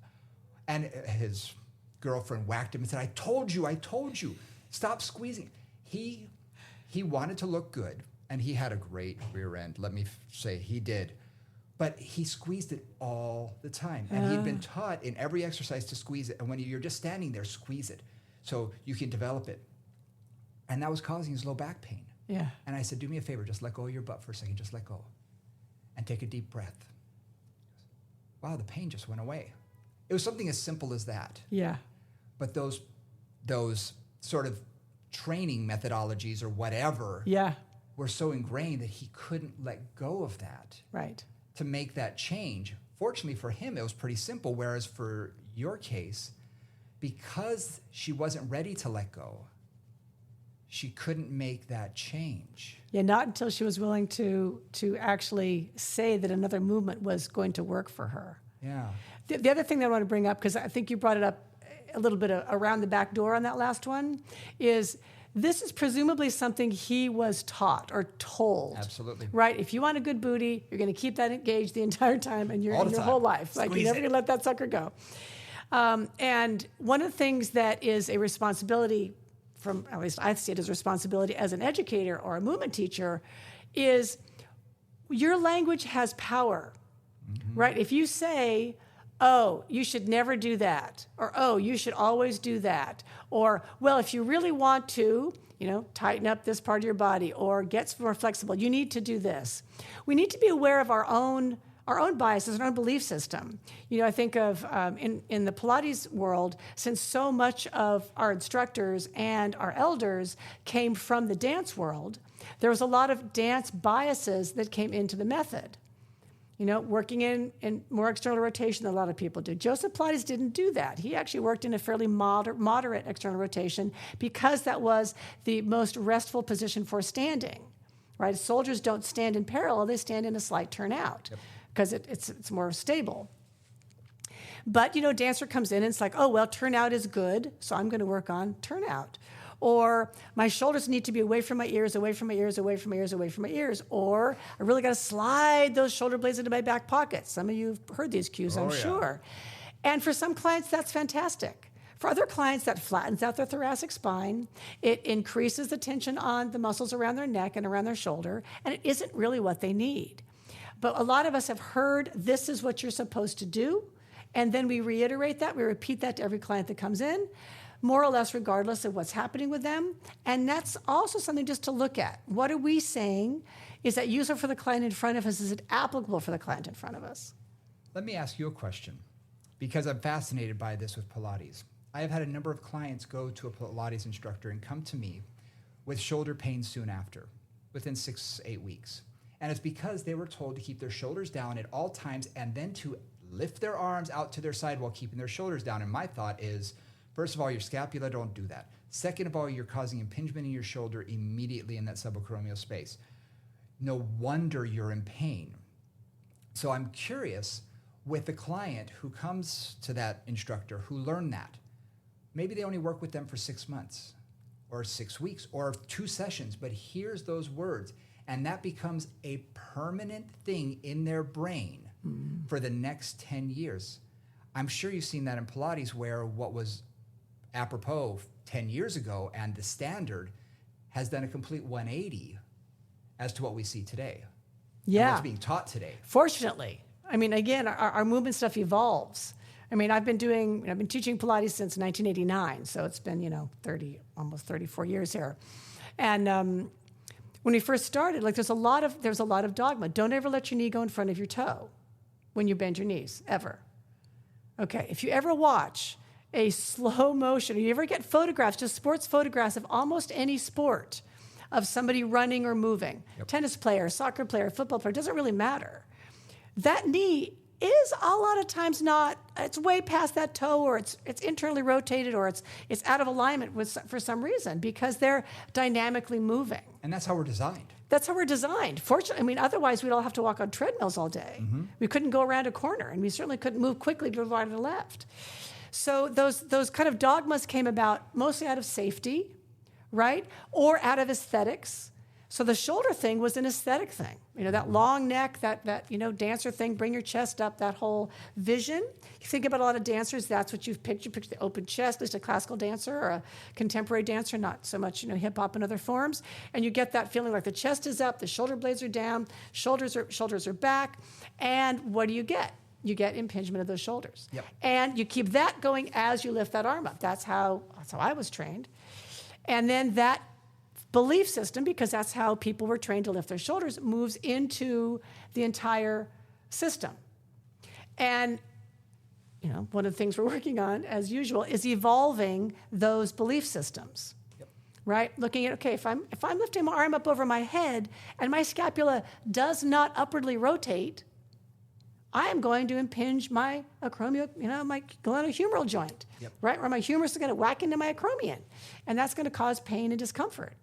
and his girlfriend whacked him and said, I told you, stop squeezing. He wanted to look good, and he had a great rear end. Let me say, he did. But he squeezed it all the time. And he'd been taught in every exercise to squeeze it. And when you're just standing there, squeeze it so you can develop it. And that was causing his low back pain. Yeah. And I said, do me a favor, just let go of your butt for a second. Just let go. And take a deep breath. Wow, the pain just went away. It was something as simple as that. Yeah. But those sort of training methodologies or whatever were so ingrained that he couldn't let go of that. Right. To make that change. Fortunately for him, it was pretty simple, whereas for your case, because she wasn't ready to let go, she couldn't make that change. Yeah, not until she was willing to actually say that another movement was going to work for her. Yeah. The other thing that I want to bring up, because I think you brought it up a little bit around the back door on that last one, is this is presumably something he was taught or told. Absolutely. Right? If you want a good booty, you're going to keep that engaged the entire time and your whole life. Like, you're never going to let that sucker go. And one of the things that is a responsibility from, at least I see it as a responsibility as an educator or a movement teacher, is your language has power, right? If you say, oh, you should never do that, or, oh, you should always do that, or, well, if you really want to, tighten up this part of your body or get more flexible, you need to do this. We need to be aware of our own biases and our own belief system. I think of in the Pilates world, since so much of our instructors and our elders came from the dance world, there was a lot of dance biases that came into the method. Working in more external rotation than a lot of people do. Joseph Pilates didn't do that. He actually worked in a fairly moderate external rotation because that was the most restful position for standing, right? Soldiers don't stand in parallel, they stand in a slight turnout because it's more stable. But, dancer comes in and it's like, oh, well, turnout is good, so I'm going to work on turnout. Or my shoulders need to be away from my ears, away from my ears, away from my ears, away from my ears. Or I really got to slide those shoulder blades into my back pocket. Some of you have heard these cues, I'm sure. And for some clients, that's fantastic. For other clients, that flattens out their thoracic spine. It increases the tension on the muscles around their neck and around their shoulder, and it isn't really what they need. But a lot of us have heard, this is what you're supposed to do, and then we reiterate that, we repeat that to every client that comes in, more or less regardless of what's happening with them. And that's also something just to look at. What are we saying? Is that useful for the client in front of us? Is it applicable for the client in front of us? Let me ask you a question, because I'm fascinated by this with Pilates. I have had a number of clients go to a Pilates instructor and come to me with shoulder pain soon after, within 6 to 8 weeks. And it's because they were told to keep their shoulders down at all times and then to lift their arms out to their side while keeping their shoulders down. And my thought is, first of all, your scapula, don't do that. Second of all, you're causing impingement in your shoulder immediately in that subacromial space. No wonder you're in pain. So I'm curious, with the client who comes to that instructor who learned that, maybe they only work with them for 6 months or 6 weeks or 2 sessions, but here's those words, and that becomes a permanent thing in their brain for the next 10 years. I'm sure you've seen that in Pilates, where what was apropos 10 years ago and the standard has done a complete 180 as to what we see today. Yeah. And what's being taught today. Fortunately. I mean, again, our movement stuff evolves. I mean, I've been teaching Pilates since 1989, so it's been, almost 34 years here. And when we first started, there's a lot of dogma. Don't ever let your knee go in front of your toe when you bend your knees, ever. Okay, if you ever watch a slow motion, or you ever get photographs, just sports photographs of almost any sport, of somebody running or moving, tennis player, soccer player, football player, doesn't really matter. That knee is a lot of times it's way past that toe, or it's internally rotated, or it's out of alignment for some reason, because they're dynamically moving. And that's how we're designed. That's how we're designed. Fortunately, otherwise we'd all have to walk on treadmills all day. Mm-hmm. We couldn't go around a corner, and we certainly couldn't move quickly to the right or the left. So those kind of dogmas came about mostly out of safety, right? Or out of aesthetics. So the shoulder thing was an aesthetic thing. That long neck, that dancer thing, bring your chest up, that whole vision. You think about a lot of dancers, that's what you've picked. You picture the open chest, at least a classical dancer or a contemporary dancer, not so much, hip hop and other forms. And you get that feeling like the chest is up, the shoulder blades are down, shoulders are back. And what do you get? You get impingement of those shoulders. Yep. And you keep that going as you lift that arm up. That's how I was trained. And then that belief system, because that's how people were trained to lift their shoulders, moves into the entire system. And one of the things we're working on, as usual, is evolving those belief systems. Yep. Right? Looking at, okay, if I'm lifting my arm up over my head and my scapula does not upwardly rotate, I am going to impinge my acromial, my glenohumeral joint, Yep. right? Or my humerus is going to whack into my acromion, and that's going to cause pain and discomfort.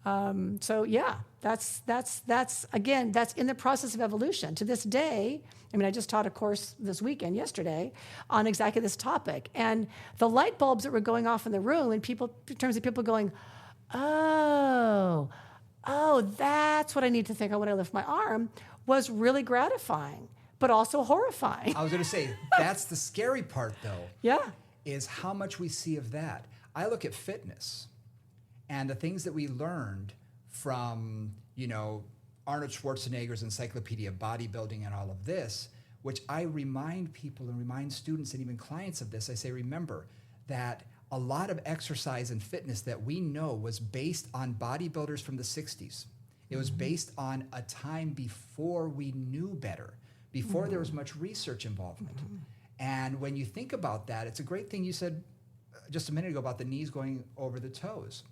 So yeah, that's in the process of evolution. To this day, I just taught a course yesterday, on exactly this topic, and the light bulbs that were going off in the room, and in terms of people going, oh, that's what I need to think of when I lift my arm, was really gratifying, but also horrifying. I was going to say, that's the scary part, though. Yeah. Is how much we see of that. I look at fitness and the things that we learned from, Arnold Schwarzenegger's Encyclopedia of Bodybuilding and all of this, which I remind people and remind students and even clients of this. I say, remember that a lot of exercise and fitness that we know was based on bodybuilders from the 60s. It was based on a time before we knew better, before there was much research involvement. And when you think about that, it's a great thing you said just a minute ago about the knees going over the toes.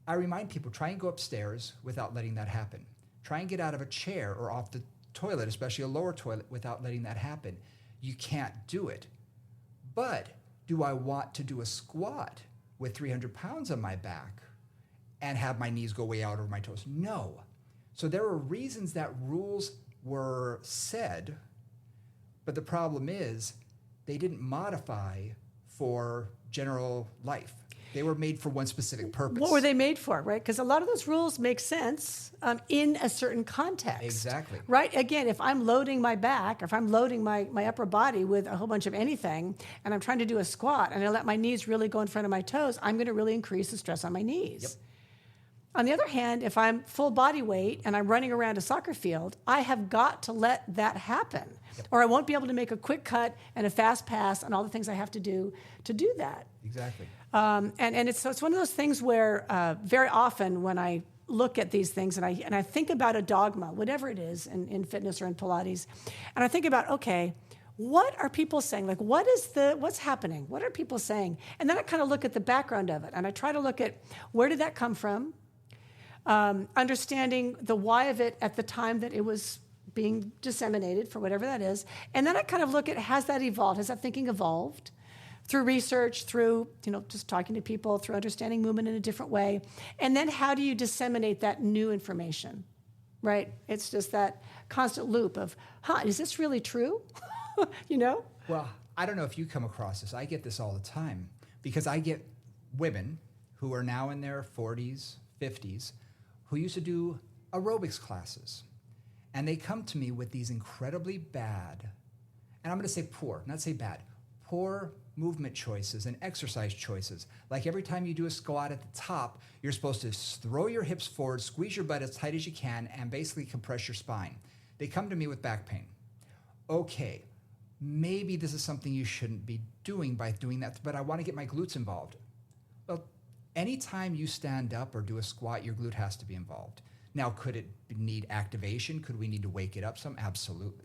I remind people, try and go upstairs without letting that happen. Try and get out of a chair or off the toilet, especially a lower toilet, without letting that happen. You can't do it. But do I want to do a squat with 300 pounds on my back and have my knees go way out over my toes? No. So there are reasons that rules were said, but the problem is they didn't modify for general life. They were made for one specific purpose. What were they made for, right? Because a lot of those rules make sense in a certain context. Exactly. Right? Again, if I'm loading my back, or if I'm loading my upper body with a whole bunch of anything, and I'm trying to do a squat, and I let my knees really go in front of my toes, I'm going to really increase the stress on my knees. Yep. On the other hand, if I'm full body weight and I'm running around a soccer field, I have got to let that happen. Yep. Or I won't be able to make a quick cut and a fast pass and all the things I have to do that. Exactly. And it's one of those things where very often when I look at these things and I think about a dogma, whatever it is in fitness or in Pilates, and I think about, okay, what are people saying? Like, what's happening? What are people saying? And then I kind of look at the background of it, and I try to look at where did that come from, understanding the why of it at the time that it was being disseminated, for whatever that is. And then I kind of look at, has that evolved? Has that thinking evolved? Through research, through just talking to people, through understanding movement in a different way. And then how do you disseminate that new information, right? It's just that constant loop of, is this really true? Well, I don't know if you come across this. I get this all the time because I get women who are now in their 40s, 50s, who used to do aerobics classes. And they come to me with these incredibly bad, and I'm going to say poor, not say bad, poor movement choices and exercise choices. Like every time you do a squat at the top, you're supposed to throw your hips forward, squeeze your butt as tight as you can, and basically compress your spine. They come to me with back pain. Okay, maybe this is something you shouldn't be doing by doing that, but I want to get my glutes involved. Well, anytime you stand up or do a squat, your glute has to be involved. Now, could it need activation? Could we need to wake it up some? Absolutely.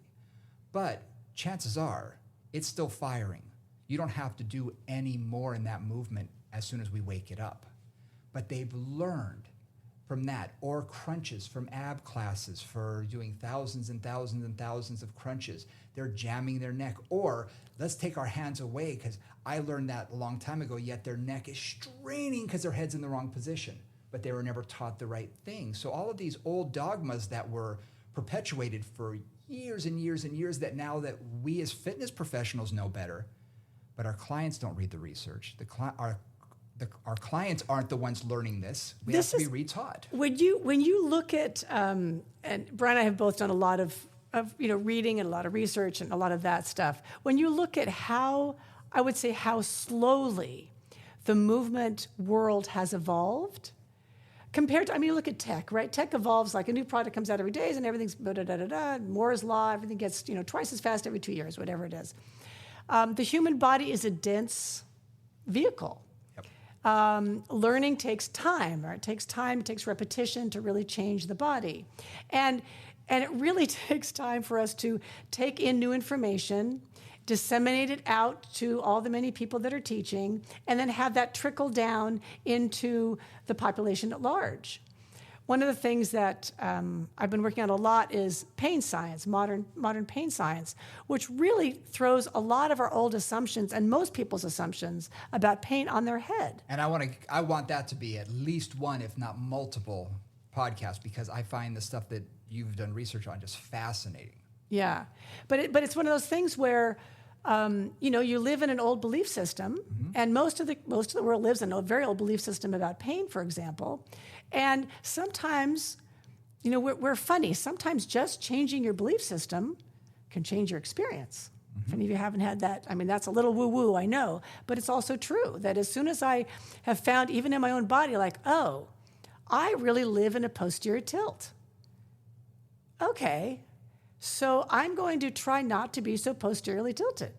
But chances are it's still firing. You don't have to do any more in that movement as soon as we wake it up. But they've learned from that, or crunches from ab classes for doing thousands and thousands and thousands of crunches. They're jamming their neck. Or let's take our hands away, because I learned that a long time ago, yet their neck is straining because their head's in the wrong position, but they were never taught the right thing. So all of these old dogmas that were perpetuated for years and years and years, that now that we as fitness professionals know better, but our clients don't read the research. Our our clients aren't the ones learning this. We have to be retaught. When you look at, and Brian and I have both done a lot of reading and a lot of research and a lot of that stuff. When you look at how slowly the movement world has evolved, compared to, you look at tech, right? Tech evolves, like a new product comes out every day and everything's Moore's law, everything gets, twice as fast every 2 years, whatever it is. The human body is a dense vehicle. Yep. Learning takes time, right? It takes time, it takes repetition to really change the body. And it really takes time for us to take in new information, disseminate it out to all the many people that are teaching, and then have that trickle down into the population at large. One of the things that I've been working on a lot is pain science, modern pain science, which really throws a lot of our old assumptions and most people's assumptions about pain on their head. And I want that to be at least one, if not multiple, podcasts, because I find the stuff that you've done research on just fascinating. Yeah, but it's one of those things where you live in an old belief system, mm-hmm. and most of the world lives in a very old belief system about pain, for example. And sometimes, we're funny. Sometimes just changing your belief system can change your experience. Mm-hmm. If any of you haven't had that, that's a little woo-woo, I know, but it's also true that as soon as I have found, even in my own body, like, oh, I really live in a posterior tilt. Okay. So I'm going to try not to be so posteriorly tilted,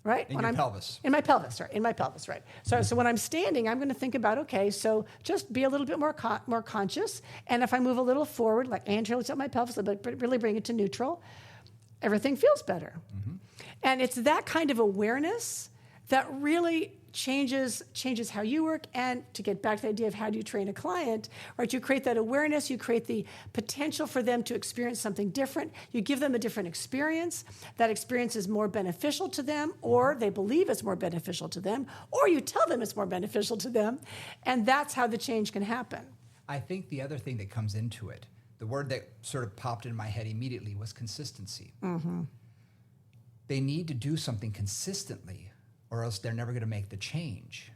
right? In your pelvis. In my pelvis, right? In my pelvis, right? So when I'm standing, I'm going to think about, okay, so just be a little bit more conscious. And if I move a little forward, like anteriorly tilt my pelvis, but really bring it to neutral, everything feels better. Mm-hmm. And it's that kind of awareness that really changes how you work. And to get back to the idea of how do you train a client, right? You create that awareness, you create the potential for them to experience something different. You give them a different experience. That experience is more beneficial to them, or they believe it's more beneficial to them, or you tell them it's more beneficial to them. And that's how the change can happen. I think the other thing that comes into it, the word that sort of popped in my head immediately was consistency. Mm-hmm. They need to do something consistently, or else they're never going to make the change.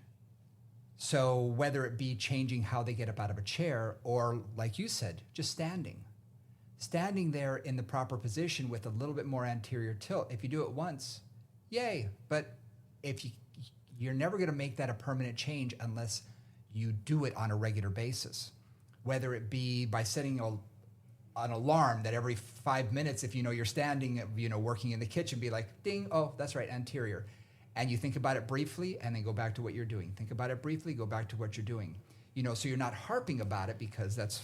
So whether it be changing how they get up out of a chair, or like you said, just standing there in the proper position with a little bit more anterior tilt. If you do it once, yay. But if you're never going to make that a permanent change unless you do it on a regular basis, whether it be by setting an alarm that every 5 minutes, if you're standing, working in the kitchen, be like, ding, oh, that's right, anterior. And you think about it briefly and then go back to what you're doing. Think about it briefly, go back to what you're doing. So you're not harping about it, because that's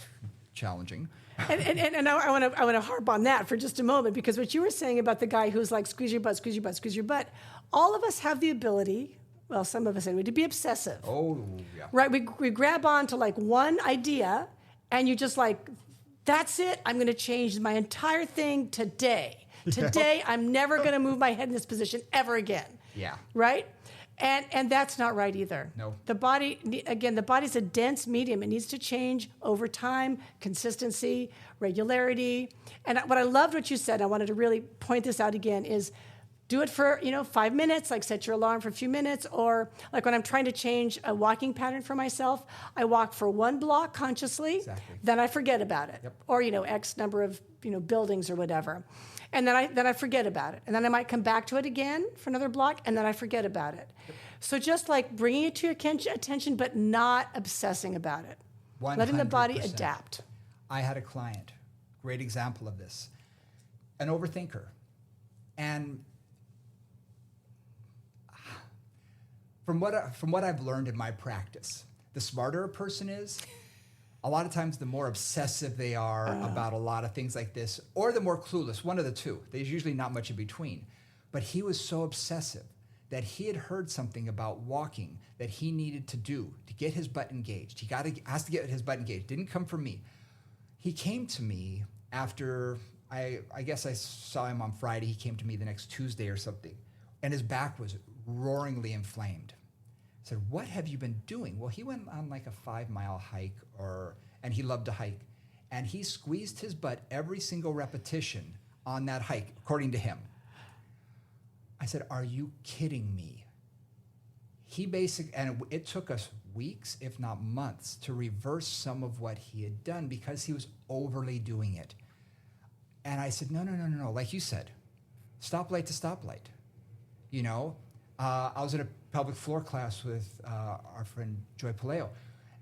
challenging. And I want to harp on that for just a moment, because what you were saying about the guy who's like, squeeze your butt, squeeze your butt, squeeze your butt. All of us have the ability, well, some of us anyway, to be obsessive. Oh, yeah. Right? We grab on to like one idea, and you just like, that's it. I'm going to change my entire thing today. Today, I'm never going to move my head in this position ever again. Yeah. Right? And that's not right either. No. The body's a dense medium. It needs to change over time, consistency, regularity. And what I loved what you said, I wanted to really point this out again, is do it for, 5 minutes, like set your alarm for a few minutes, or like when I'm trying to change a walking pattern for myself, I walk for one block consciously, exactly. Then I forget about it. Yep. Or, X number of, buildings or whatever. And then I forget about it. And then I might come back to it again for another block, and then I forget about it. Yep. So just like bringing it to your attention, but not obsessing about it. 100%. Letting the body adapt. I had a client, great example of this, an overthinker. And from what I've learned in my practice, the smarter a person is, a lot of times the more obsessive they are about a lot of things like this, or the more clueless, one of the two. There's usually not much in between. But he was so obsessive that he had heard something about walking that he needed to do to get his butt engaged. He has to get his butt engaged. Didn't come from me. He came to me after, I guess I saw him on Friday. He came to me the next Tuesday or something, and his back was roaringly inflamed. I said, what have you been doing? Well, he went on like a 5-mile hike, and he loved to hike. And he squeezed his butt every single repetition on that hike, according to him. I said, are you kidding me? and it took us weeks, if not months, to reverse some of what he had done because he was overly doing it. And I said, no. Like you said, stoplight to stoplight. You know, I was in a pelvic floor class with our friend Joy Paleo,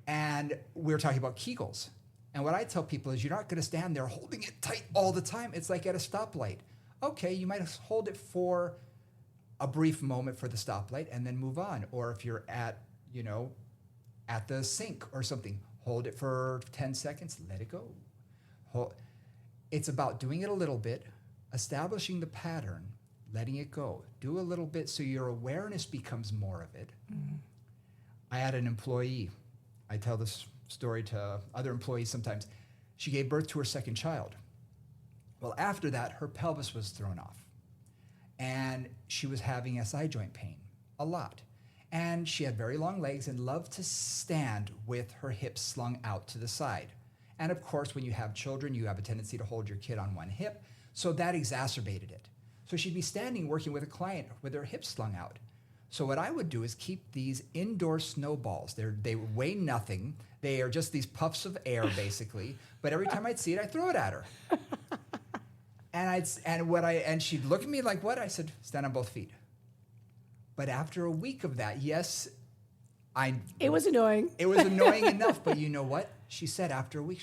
and we were talking about Kegels. And what I tell people is you're not going to stand there holding it tight all the time. It's like at a stoplight. Okay, you might hold it for a brief moment for the stoplight and then move on. Or if you're at the sink or something, hold it for 10 seconds, let it go. It's about doing it a little bit, establishing the pattern, letting it go. Do a little bit so your awareness becomes more of it. Mm-hmm. I had an employee, I tell this story to other employees sometimes. She gave birth to her second child. Well, after that, her pelvis was thrown off. And she was having SI joint pain a lot. And she had very long legs and loved to stand with her hips slung out to the side. And of course, when you have children, you have a tendency to hold your kid on one hip. So that exacerbated it. So she'd be standing working with a client with her hips slung out. So what I would do is keep these indoor snowballs. They weigh nothing. They are just these puffs of air, basically. But every time I'd see it, I'd throw it at her. And she'd look at me like, what? I said, stand on both feet. But after a week of that, yes, it was annoying. It was annoying enough. But you know what? She said after a week,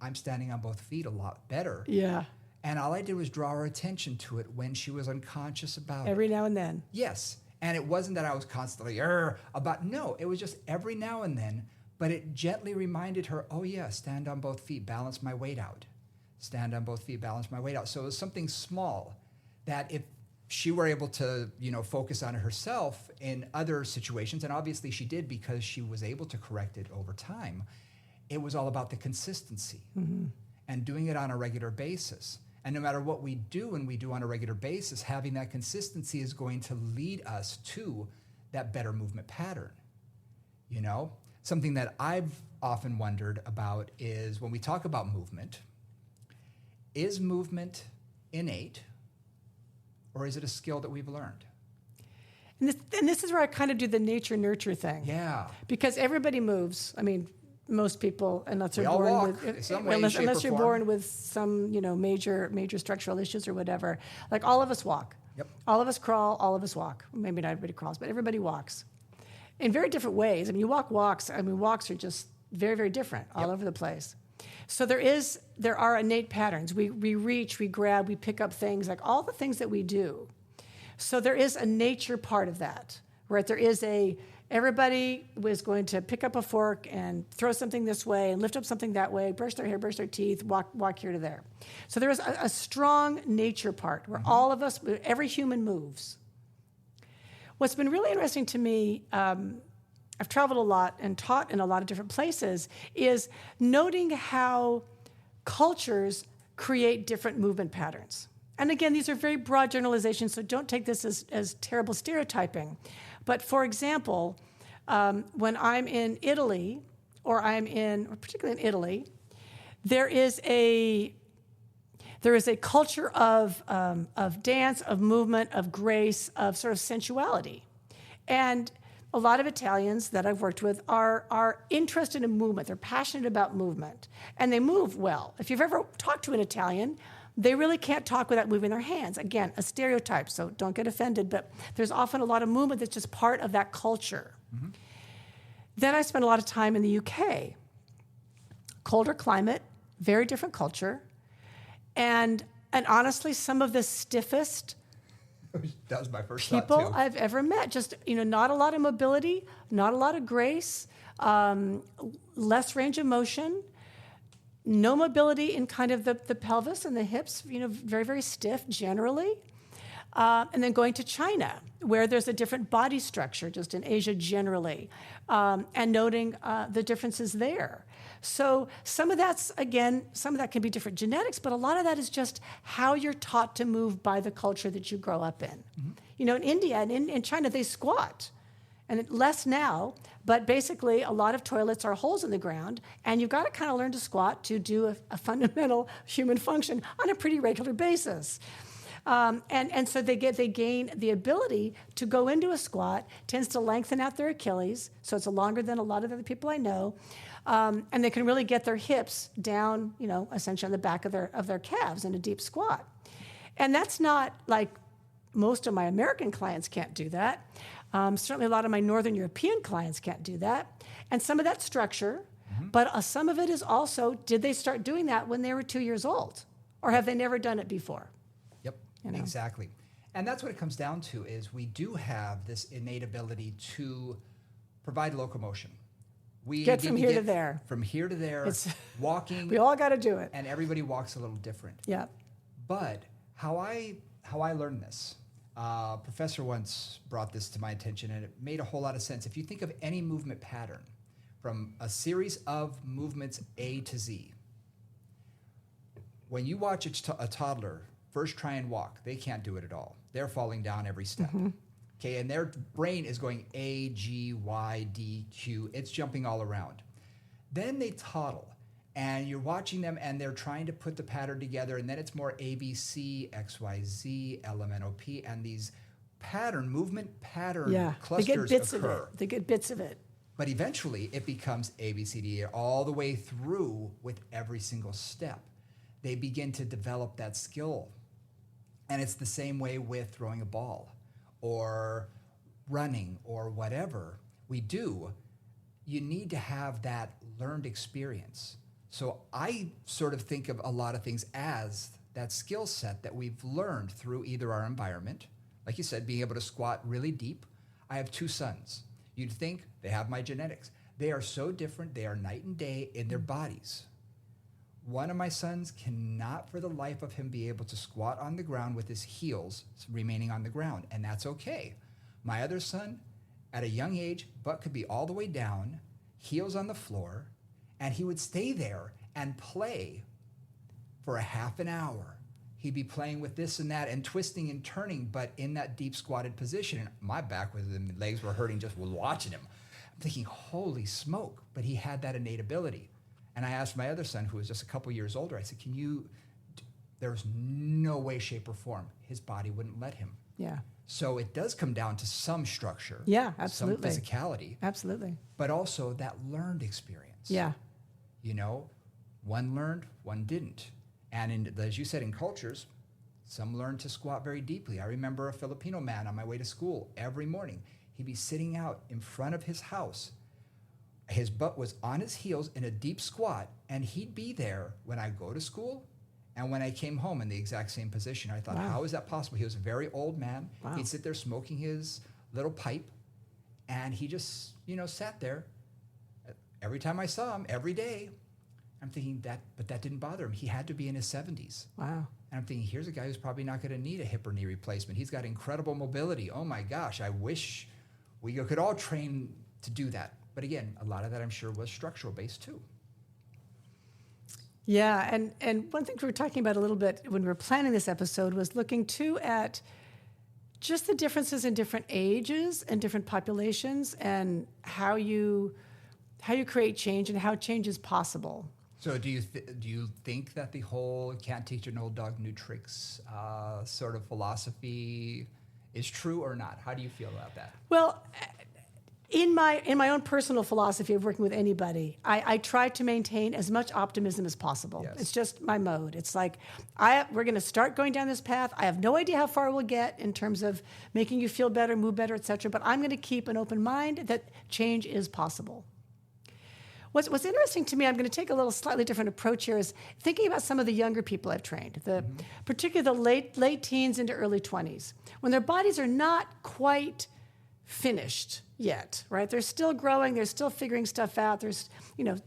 I'm standing on both feet a lot better. Yeah. And all I did was draw her attention to it when she was unconscious about it. Every now and then. Yes. And it wasn't that I was constantly, no, it was just every now and then, but it gently reminded her, oh yeah, stand on both feet, balance my weight out. Stand on both feet, balance my weight out. So it was something small that if she were able to, focus on it herself in other situations, and obviously she did because she was able to correct it over time, it was all about the consistency and doing it on a regular basis. And no matter what we do and we do on a regular basis, having that consistency is going to lead us to that better movement pattern. Something that I've often wondered about is when we talk about movement, is movement innate or is it a skill that we've learned? And this is where I kind of do the nature-nurture thing. Yeah. Because everybody moves. I mean, most people, unless you're born with some, major structural issues or whatever. Like all of us walk. Yep. All of us crawl, all of us walk. Maybe not everybody crawls, but everybody walks. In very different ways. I mean, walks are just very, very different all over the place. So there are innate patterns. We reach, we grab, we pick up things, like all the things that we do. So there is a nature part of that, right? Everybody was going to pick up a fork and throw something this way and lift up something that way, brush their hair, brush their teeth, walk here to there. So there is a strong nature part where all of us, every human moves. What's been really interesting to me, I've traveled a lot and taught in a lot of different places, is noting how cultures create different movement patterns. And again, these are very broad generalizations, so don't take this as terrible stereotyping. But for example, when I'm in Italy, or particularly in Italy, there is a culture of dance, of movement, of grace, of sort of sensuality. And a lot of Italians that I've worked with are interested in movement. They're passionate about movement, and they move well. If you've ever talked to an Italian, they really can't talk without moving their hands. Again, a stereotype, so don't get offended, but there's often a lot of movement that's just part of that culture. Mm-hmm. Then I spent a lot of time in the UK. Colder climate, very different culture, and honestly, some of the stiffest that was my first people thought too. I've ever met. Just, not a lot of mobility, not a lot of grace, less range of motion, no mobility in kind of the pelvis and the hips, very, very stiff generally. And then going to China, where there's a different body structure, just in Asia generally, and noting the differences there. So some of that can be different genetics, but a lot of that is just how you're taught to move by the culture that you grow up in. Mm-hmm. In India and in China, they squat. And less now, but basically a lot of toilets are holes in the ground, and you've got to kind of learn to squat to do a fundamental human function on a pretty regular basis. And so they gain the ability to go into a squat, tends to lengthen out their Achilles, so it's longer than a lot of other people I know, and they can really get their hips down, essentially on the back of their calves in a deep squat. And that's not like most of my American clients can't do that. Certainly a lot of my Northern European clients can't do that. And some of that structure, but some of it is also, did they start doing that when they were 2 years old? Or have they never done it before? Yep, exactly. And that's what it comes down to is we do have this innate ability to provide locomotion. We get from here to there. From here to there, walking. We all got to do it. And everybody walks a little different. Yeah. But how I learned this, professor once brought this to my attention, and it made a whole lot of sense. If you think of any movement pattern from a series of movements A to Z, when you watch a toddler first try and walk, they can't do it at all. They're falling down every step. Okay, and their brain is going A, G, Y, D, Q. It's jumping all around. Then they toddle, and you're watching them, and they're trying to put the pattern together, and then it's more A, B, C, X, Y, Z, L, M, N, O, P, and these movement pattern clusters they get bits occur. of it. They get bits of it. But eventually, it becomes A, B, C, D, all the way through with every single step. They begin to develop that skill. And it's the same way with throwing a ball or running or whatever we do. You need to have that learned experience. So I sort of think of a lot of things as that skill set that we've learned through either our environment, like you said, being able to squat really deep. I have 2 sons. You'd think they have my genetics. They are so different. They are night and day in their bodies. One of my sons cannot for the life of him be able to squat on the ground with his heels remaining on the ground, and that's okay. My other son, at a young age, butt could be all the way down, heels on the floor, and he would stay there and play for a half an hour. He'd be playing with this and that and twisting and turning, but in that deep squatted position. And my back and legs were hurting just watching him. I'm thinking, holy smoke, but he had that innate ability. And I asked my other son, who was just a couple years older, I said, there was no way, shape, or form. His body wouldn't let him. Yeah. So it does come down to some structure. Yeah, absolutely. Some physicality. Absolutely. But also that learned experience. Yeah. One learned, one didn't. And as you said, in cultures, some learn to squat very deeply. I remember a Filipino man on my way to school every morning. He'd be sitting out in front of his house. His butt was on his heels in a deep squat, and he'd be there when I go to school and when I came home in the exact same position. I thought, How is that possible? He was a very old man. Wow. He'd sit there smoking his little pipe, and he just, sat there. Every time I saw him, every day, I'm thinking but that didn't bother him. He had to be in his 70s. Wow. And I'm thinking, here's a guy who's probably not going to need a hip or knee replacement. He's got incredible mobility. Oh my gosh, I wish we could all train to do that. But again, a lot of that I'm sure was structural based too. Yeah, and one thing we were talking about a little bit when we were planning this episode was looking too at just the differences in different ages and different populations and how you create change and how change is possible. So do you think that the whole can't teach an old dog new tricks sort of philosophy is true or not? How do you feel about that? Well, in my own personal philosophy of working with anybody, I try to maintain as much optimism as possible. Yes. It's just my mode. It's like, we're going to start going down this path. I have no idea how far we'll get in terms of making you feel better, move better, et cetera, but I'm going to keep an open mind that change is possible. What's interesting to me, I'm going to take a little slightly different approach here, is thinking about some of the younger people I've trained, particularly the late teens into early 20s, when their bodies are not quite finished yet, right? They're still growing, they're still figuring stuff out,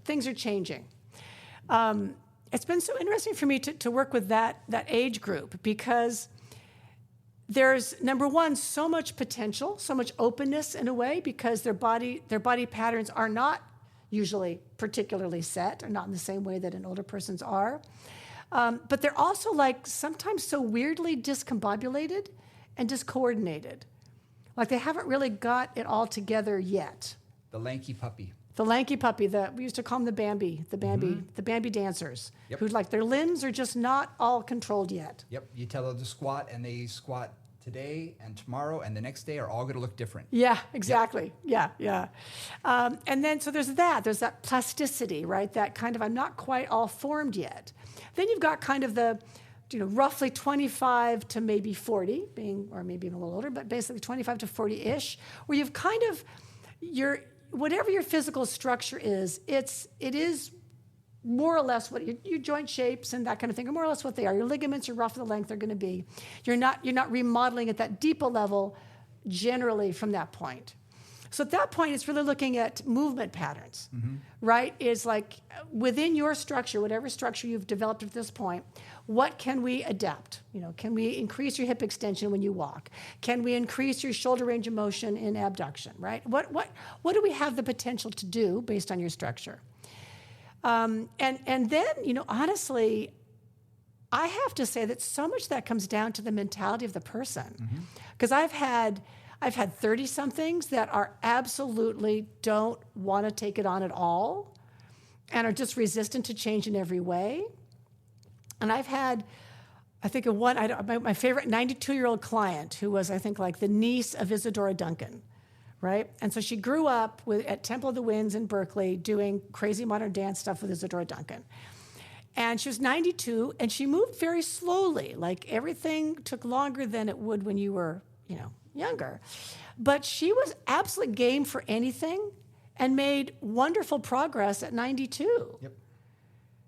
things are changing. It's been so interesting for me to work with that age group because there's, number one, so much potential, so much openness in a way because their body patterns are not usually particularly set, or not in the same way that an older person's are. But they're also sometimes so weirdly discombobulated and discoordinated. Like they haven't really got it all together yet. The lanky puppy. The lanky puppy, we used to call them the Bambi dancers, Yep. who like their limbs are just not all controlled yet. Yep. You tell them to squat, and they squat today and tomorrow and the next day are all going to look different. Yeah, exactly. Yep. Yeah. And then, so there's that plasticity, right? That kind of, I'm not quite all formed yet. Then you've got kind of the, roughly 25 to maybe 40, or maybe even a little older, but basically 25 to 40-ish, where you've kind of, whatever your physical structure is, it is more or less what your joint shapes and that kind of thing are more or less what they are. Your ligaments are roughly the length they're going to be. You're not remodeling at that deeper level generally from that point. So at that point, it's really looking at movement patterns, right? It's like within your structure, whatever structure you've developed at this point, what can we adapt? Can we increase your hip extension when you walk? Can we increase your shoulder range of motion in abduction, right? What do we have the potential to do based on your structure? And then, honestly, I have to say that so much of that comes down to the mentality of the person. Because I've had 30-somethings that are absolutely don't want to take it on at all and are just resistant to change in every way. And I've had, I think of one, my favorite 92-year-old client who was, I think, like the niece of Isadora Duncan, right? And so she grew up at Temple of the Winds in Berkeley doing crazy modern dance stuff with Isadora Duncan. And she was 92, and she moved very slowly. Like everything took longer than it would when you were, younger. But she was absolutely game for anything and made wonderful progress at 92. Yep.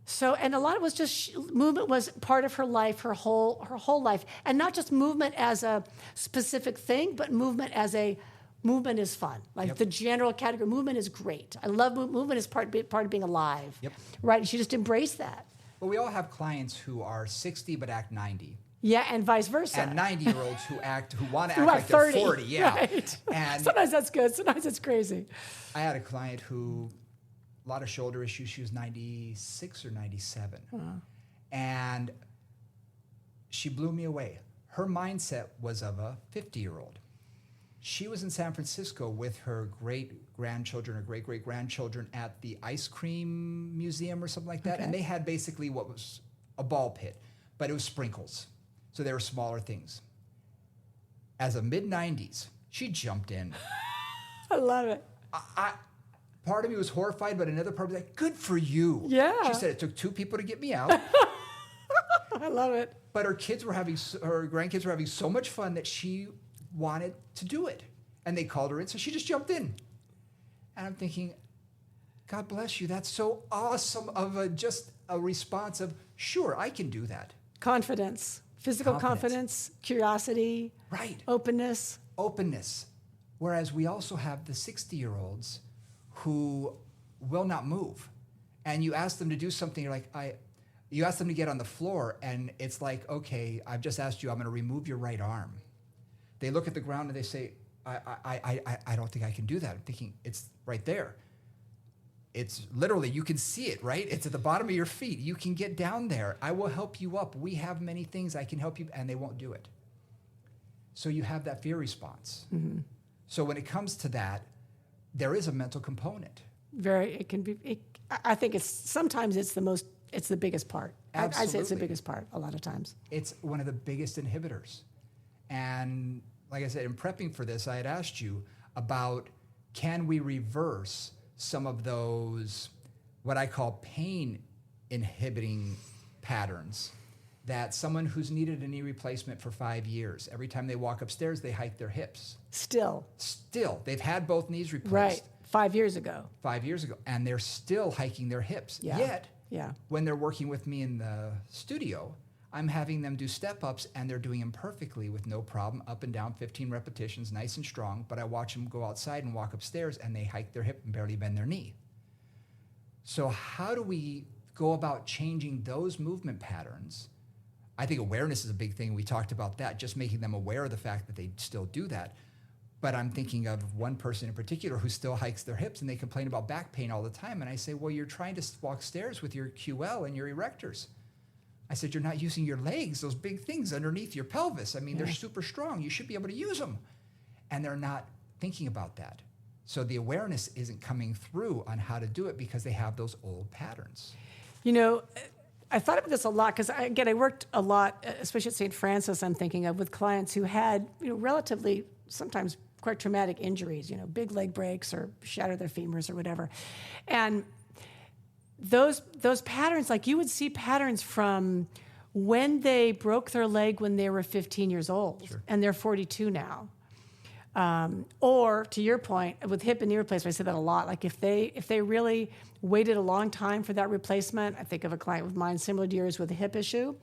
So, and a lot of it was just movement was part of her life, her whole life. And not just movement as a specific thing, but movement is fun. Like the general category, movement is great. I love movement is part of being alive. Yep. Right, and she just embraced that. Well, we all have clients who are 60 but act 90. Yeah, and vice versa. And 90-year-olds who want to act like 30, they're 40. Yeah. Right. And sometimes that's good. Sometimes it's crazy. I had a client who, a lot of shoulder issues. She was 96 or 97. And she blew me away. Her mindset was of a 50-year-old. She was in San Francisco with her great-grandchildren or great-great-grandchildren at the ice cream museum or something like that. Okay. And they had basically what was a ball pit, but it was sprinkles. So they were smaller things. As a mid-90s, she jumped in. I love it. Part of me was horrified, but another part was like, good for you. Yeah. She said it took 2 people to get me out. I love it. But her grandkids were having so much fun that she wanted to do it. And they called her in, so she just jumped in. And I'm thinking, God bless you. That's so awesome of just a response of, sure, I can do that. Confidence. Physical confidence, curiosity, right? Openness. Whereas we also have the 60-year-olds who will not move. And you ask them to do something, you're like, you ask them to get on the floor, and it's like, okay, I've just asked you, I'm going to remove your right arm. They look at the ground and they say, I don't think I can do that. I'm thinking, it's right there. It's literally, you can see it, right? It's at the bottom of your feet. You can get down there. I will help you up. We have many things I can help you, and they won't do it. So you have that fear response. So when it comes to that, there is a mental component. I think sometimes it's the biggest part. Absolutely. I'd say it's the biggest part a lot of times. It's one of the biggest inhibitors. And like I said, in prepping for this, I had asked you about, can we reverse some of those, what I call pain inhibiting patterns, that someone who's needed a knee replacement for 5 years, every time they walk upstairs, they hike their hips. Still. They've had both knees replaced. Right. 5 years ago. And they're still hiking their hips. Yeah. Yet, when they're working with me in the studio, I'm having them do step-ups, and they're doing them perfectly with no problem, up and down, 15 repetitions, nice and strong. But I watch them go outside and walk upstairs, and they hike their hip and barely bend their knee. So how do we go about changing those movement patterns? I think awareness is a big thing. We talked about that, just making them aware of the fact that they still do that. But I'm thinking of one person in particular who still hikes their hips, and they complain about back pain all the time. And I say, well, you're trying to walk stairs with your QL and your erectors. I said, you're not using your legs, those big things underneath your pelvis. I mean, they're super strong. You should be able to use them. And they're not thinking about that. So the awareness isn't coming through on how to do it because they have those old patterns. You know, I thought about this a lot because, again, I worked a lot, especially at St. Francis, I'm thinking of, with clients who had, relatively, sometimes quite traumatic injuries, big leg breaks or shattered their femurs or whatever. And those patterns, like you would see patterns from when they broke their leg when they were 15 years old, sure, and they're 42 now. Or to your point, with hip and knee replacement, I say that a lot. Like if they really waited a long time for that replacement, I think of a client with mine similar to yours with a hip issue.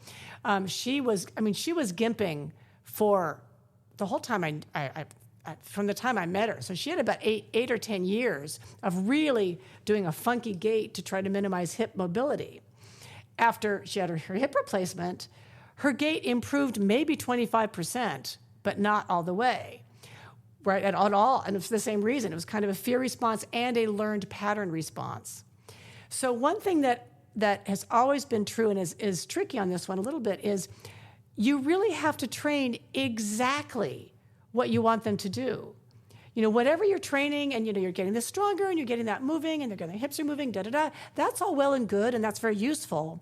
She was gimping for the whole time from the time I met her. So she had about eight or 10 years of really doing a funky gait to try to minimize hip mobility. After she had her hip replacement, her gait improved maybe 25%, but not all the way. Right, at all, and it's the same reason. It was kind of a fear response and a learned pattern response. So one thing that has always been true and is tricky on this one a little bit is you really have to train exactly what you want them to do. Whatever you're training, and you're getting this stronger and you're getting that moving and their hips are moving, that's all well and good and that's very useful.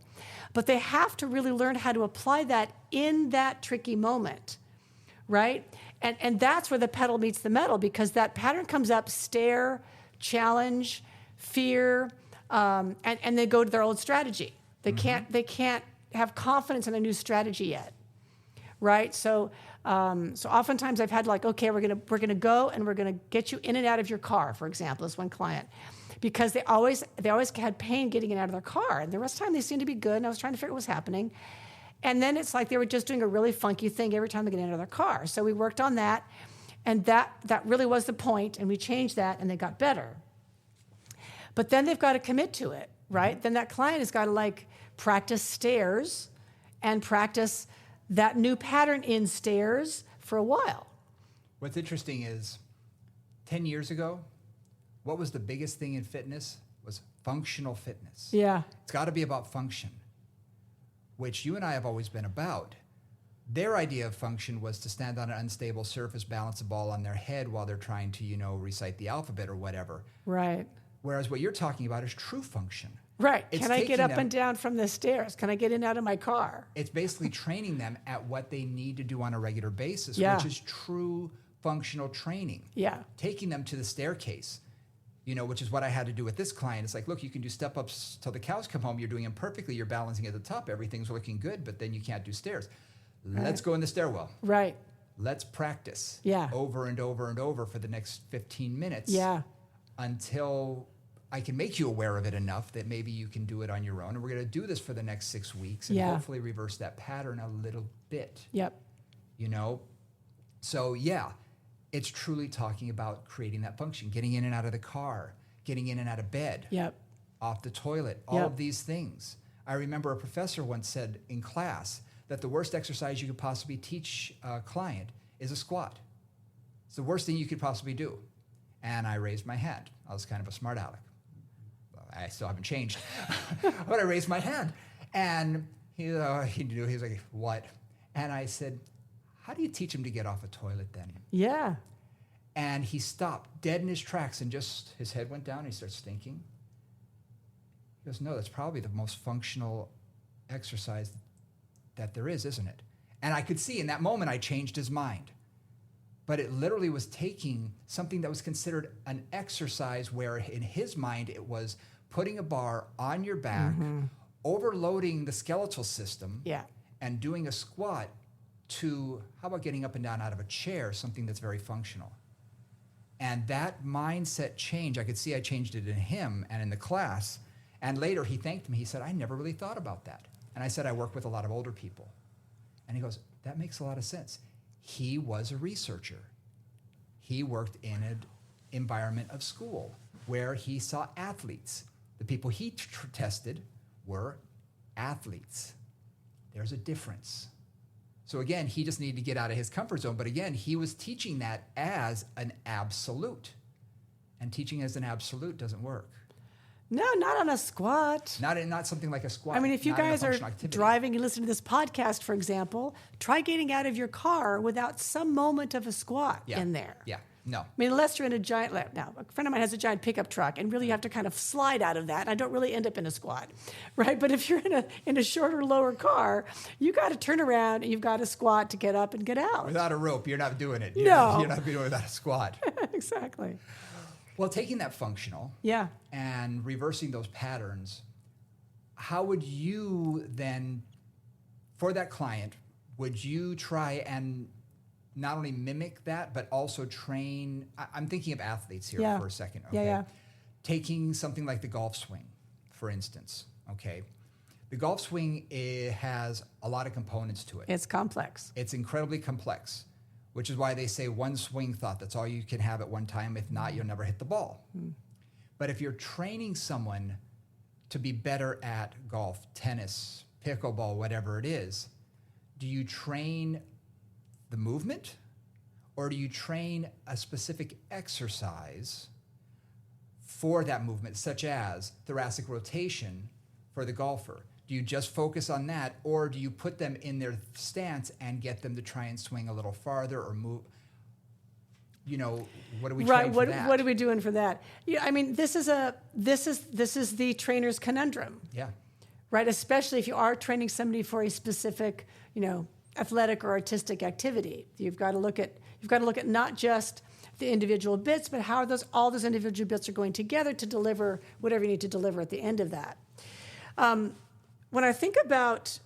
But they have to really learn how to apply that in that tricky moment, right? And that's where the pedal meets the metal, because that pattern comes up: stare, challenge, fear, and they go to their old strategy. They can't have confidence in a new strategy yet, right? So oftentimes I've had okay, we're gonna go and we're gonna get you in and out of your car, for example, this one client, because they always had pain getting in and out of their car, and the rest of the time they seemed to be good, and I was trying to figure out what was happening. And then it's like they were just doing a really funky thing every time they get into their car. So we worked on that, and that really was the point, and we changed that, and they got better. But then they've got to commit to it, right? Then that client has got to practice stairs and practice that new pattern in stairs for a while. What's interesting is 10 years ago, what was the biggest thing in fitness was functional fitness. Yeah. It's got to be about function, which you and I have always been about. Their idea of function was to stand on an unstable surface, balance a ball on their head while they're trying to, recite the alphabet or whatever. Right. Whereas what you're talking about is true function. Right. Can I get up and down from the stairs? Can I get in and out of my car? It's basically training them at what they need to do on a regular basis, Yeah. which is true functional training. Yeah. Taking them to the staircase, which is what I had to do with this client. It's like, look, you can do step-ups till the cows come home. You're doing them perfectly. You're balancing at the top. Everything's looking good, but then you can't do stairs. Right. Let's go in the stairwell. Right. Let's practice. Yeah. Over and over and over for the next 15 minutes. Yeah. Until I can make you aware of it enough that maybe you can do it on your own. And we're going to do this for the next 6 weeks and hopefully reverse that pattern a little bit. Yep. So yeah. It's truly talking about creating that function, getting in and out of the car, getting in and out of bed, Yep. off the toilet, all of these things. I remember a professor once said in class that the worst exercise you could possibly teach a client is a squat. It's the worst thing you could possibly do. And I raised my hand. I was kind of a smart aleck. I still haven't changed. But I raised my hand. And he knew. He was like, what? And I said, how do you teach him to get off a toilet then? Yeah. And he stopped dead in his tracks and just his head went down and he starts thinking. He goes, no, that's probably the most functional exercise that there is, isn't it? And I could see in that moment I changed his mind. But it literally was taking something that was considered an exercise where in his mind it was putting a bar on your back, overloading the skeletal system, and doing a squat to, how about getting up and down out of a chair, something that's very functional. And that mindset change, I could see I changed it in him and in the class. And later he thanked me. He said, I never really thought about that. And I said, I work with a lot of older people. And he goes, that makes a lot of sense. He was a researcher. He worked in an environment of school where he saw athletes. The people he tested were athletes. There's a difference. So again, he just needed to get out of his comfort zone. But again, he was teaching that as an absolute. And teaching as an absolute doesn't work. No, not on a squat. Not something like a squat. I mean, if you guys are driving and listening to this podcast, for example, try getting out of your car without some moment of a squat in there. Yeah. No. I mean, unless you're in a giant, now, a friend of mine has a giant pickup truck, and really you have to kind of slide out of that. And I don't really end up in a squat, right? But if you're in a shorter, lower car, you got to turn around and you've got to squat to get up and get out. Without a rope, you're not doing it. You're not doing it without a squat. Exactly. Well, taking that functional and reversing those patterns, how would you then, for that client, would you try and not only mimic that, but also train? I'm thinking of athletes here for a second. Okay? Yeah. Taking something like the golf swing, for instance. Okay. The golf swing, it has a lot of components to it. It's complex. It's incredibly complex, which is why they say one swing thought. That's all you can have at one time. If not, you'll never hit the ball. But if you're training someone to be better at golf, tennis, pickleball, whatever it is, do you train the movement, or do you train a specific exercise for that movement, such as thoracic rotation for the golfer? Do you just focus on that, or do you put them in their stance and get them to try and swing a little farther or move? What do we train for that? What are we doing for that? Yeah, I mean, this is the trainer's conundrum. Yeah. Right, especially if you are training somebody for a specific, athletic or artistic activity. You've got to look at not just the individual bits, but how all those individual bits are going together to deliver whatever you need to deliver at the end of that. When I think about,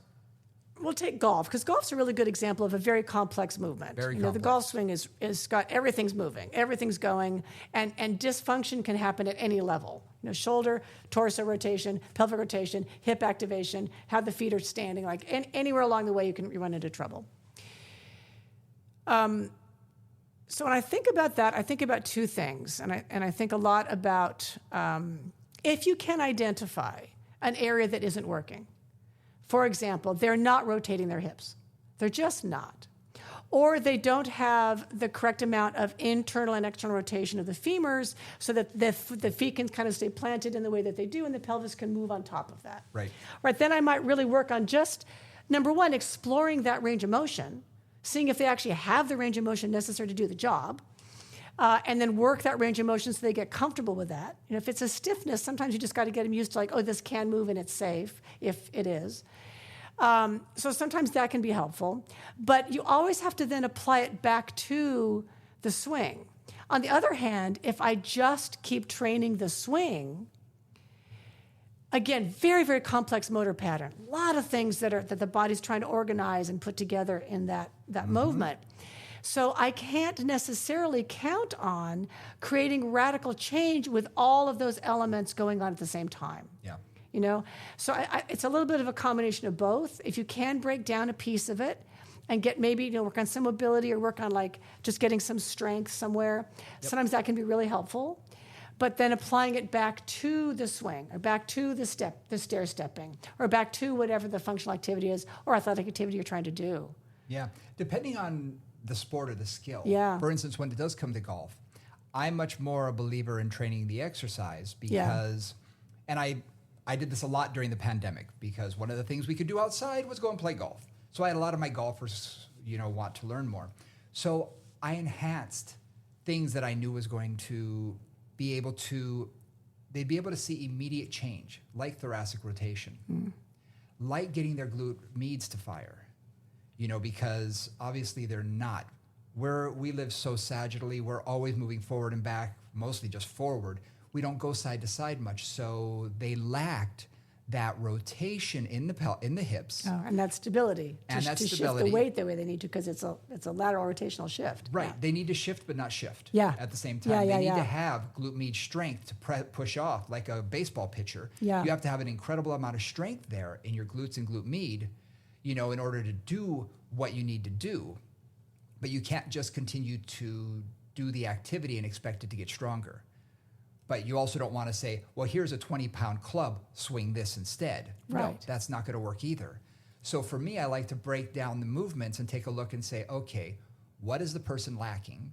we'll take golf, because golf's a really good example of a very complex movement. Very complex. The golf swing is got everything's moving, everything's going, and dysfunction can happen at any level. Shoulder, torso rotation, pelvic rotation, hip activation, how the feet are standing, like anywhere along the way you run into trouble. So when I think about that, I think about two things, and I think a lot about if you can identify an area that isn't working. For example, they're not rotating their hips. They're just not. Or they don't have the correct amount of internal and external rotation of the femurs so that the feet can kind of stay planted in the way that they do, and the pelvis can move on top of that. Right. Right. Then I might really work on just, number one, exploring that range of motion, seeing if they actually have the range of motion necessary to do the job, and then work that range of motion so they get comfortable with that. If it's a stiffness, sometimes you just got to get them used to this can move and it's safe, if it is. So sometimes that can be helpful, but you always have to then apply it back to the swing. On the other hand, if I just keep training the swing, again, very, very complex motor pattern, a lot of things that the body's trying to organize and put together in that movement. So I can't necessarily count on creating radical change with all of those elements going on at the same time. Yeah. So it's a little bit of a combination of both. If you can break down a piece of it and get maybe, work on some mobility or work on just getting some strength somewhere, sometimes that can be really helpful. But then applying it back to the swing or back to the stair stepping or back to whatever the functional activity is or athletic activity you're trying to do. Yeah. Depending on the sport or the skill. Yeah. For instance, when it does come to golf, I'm much more a believer in training the exercise because, and I did this a lot during the pandemic because one of the things we could do outside was go and play golf. So I had a lot of my golfers, want to learn more. So I enhanced things that I knew was going to they'd be able to see immediate change, like thoracic rotation, like getting their glute medius to fire, because obviously they're not. We live so sagittally, we're always moving forward and back, mostly just forward. We don't go side to side much, so they lacked that rotation in the hips. Oh, and that stability. And that to stability. Shift the weight the way they need to, because it's a lateral rotational shift. Right. Yeah. They need to shift but not shift at the same time. They need to have glute medius strength to push off like a baseball pitcher. Yeah. You have to have an incredible amount of strength there in your glutes and glute med, in order to do what you need to do. But you can't just continue to do the activity and expect it to get stronger. But you also don't want to say, well, here's a 20-pound club, swing this instead. Right. No, that's not going to work either. So for me, I like to break down the movements and take a look and say, okay, what is the person lacking,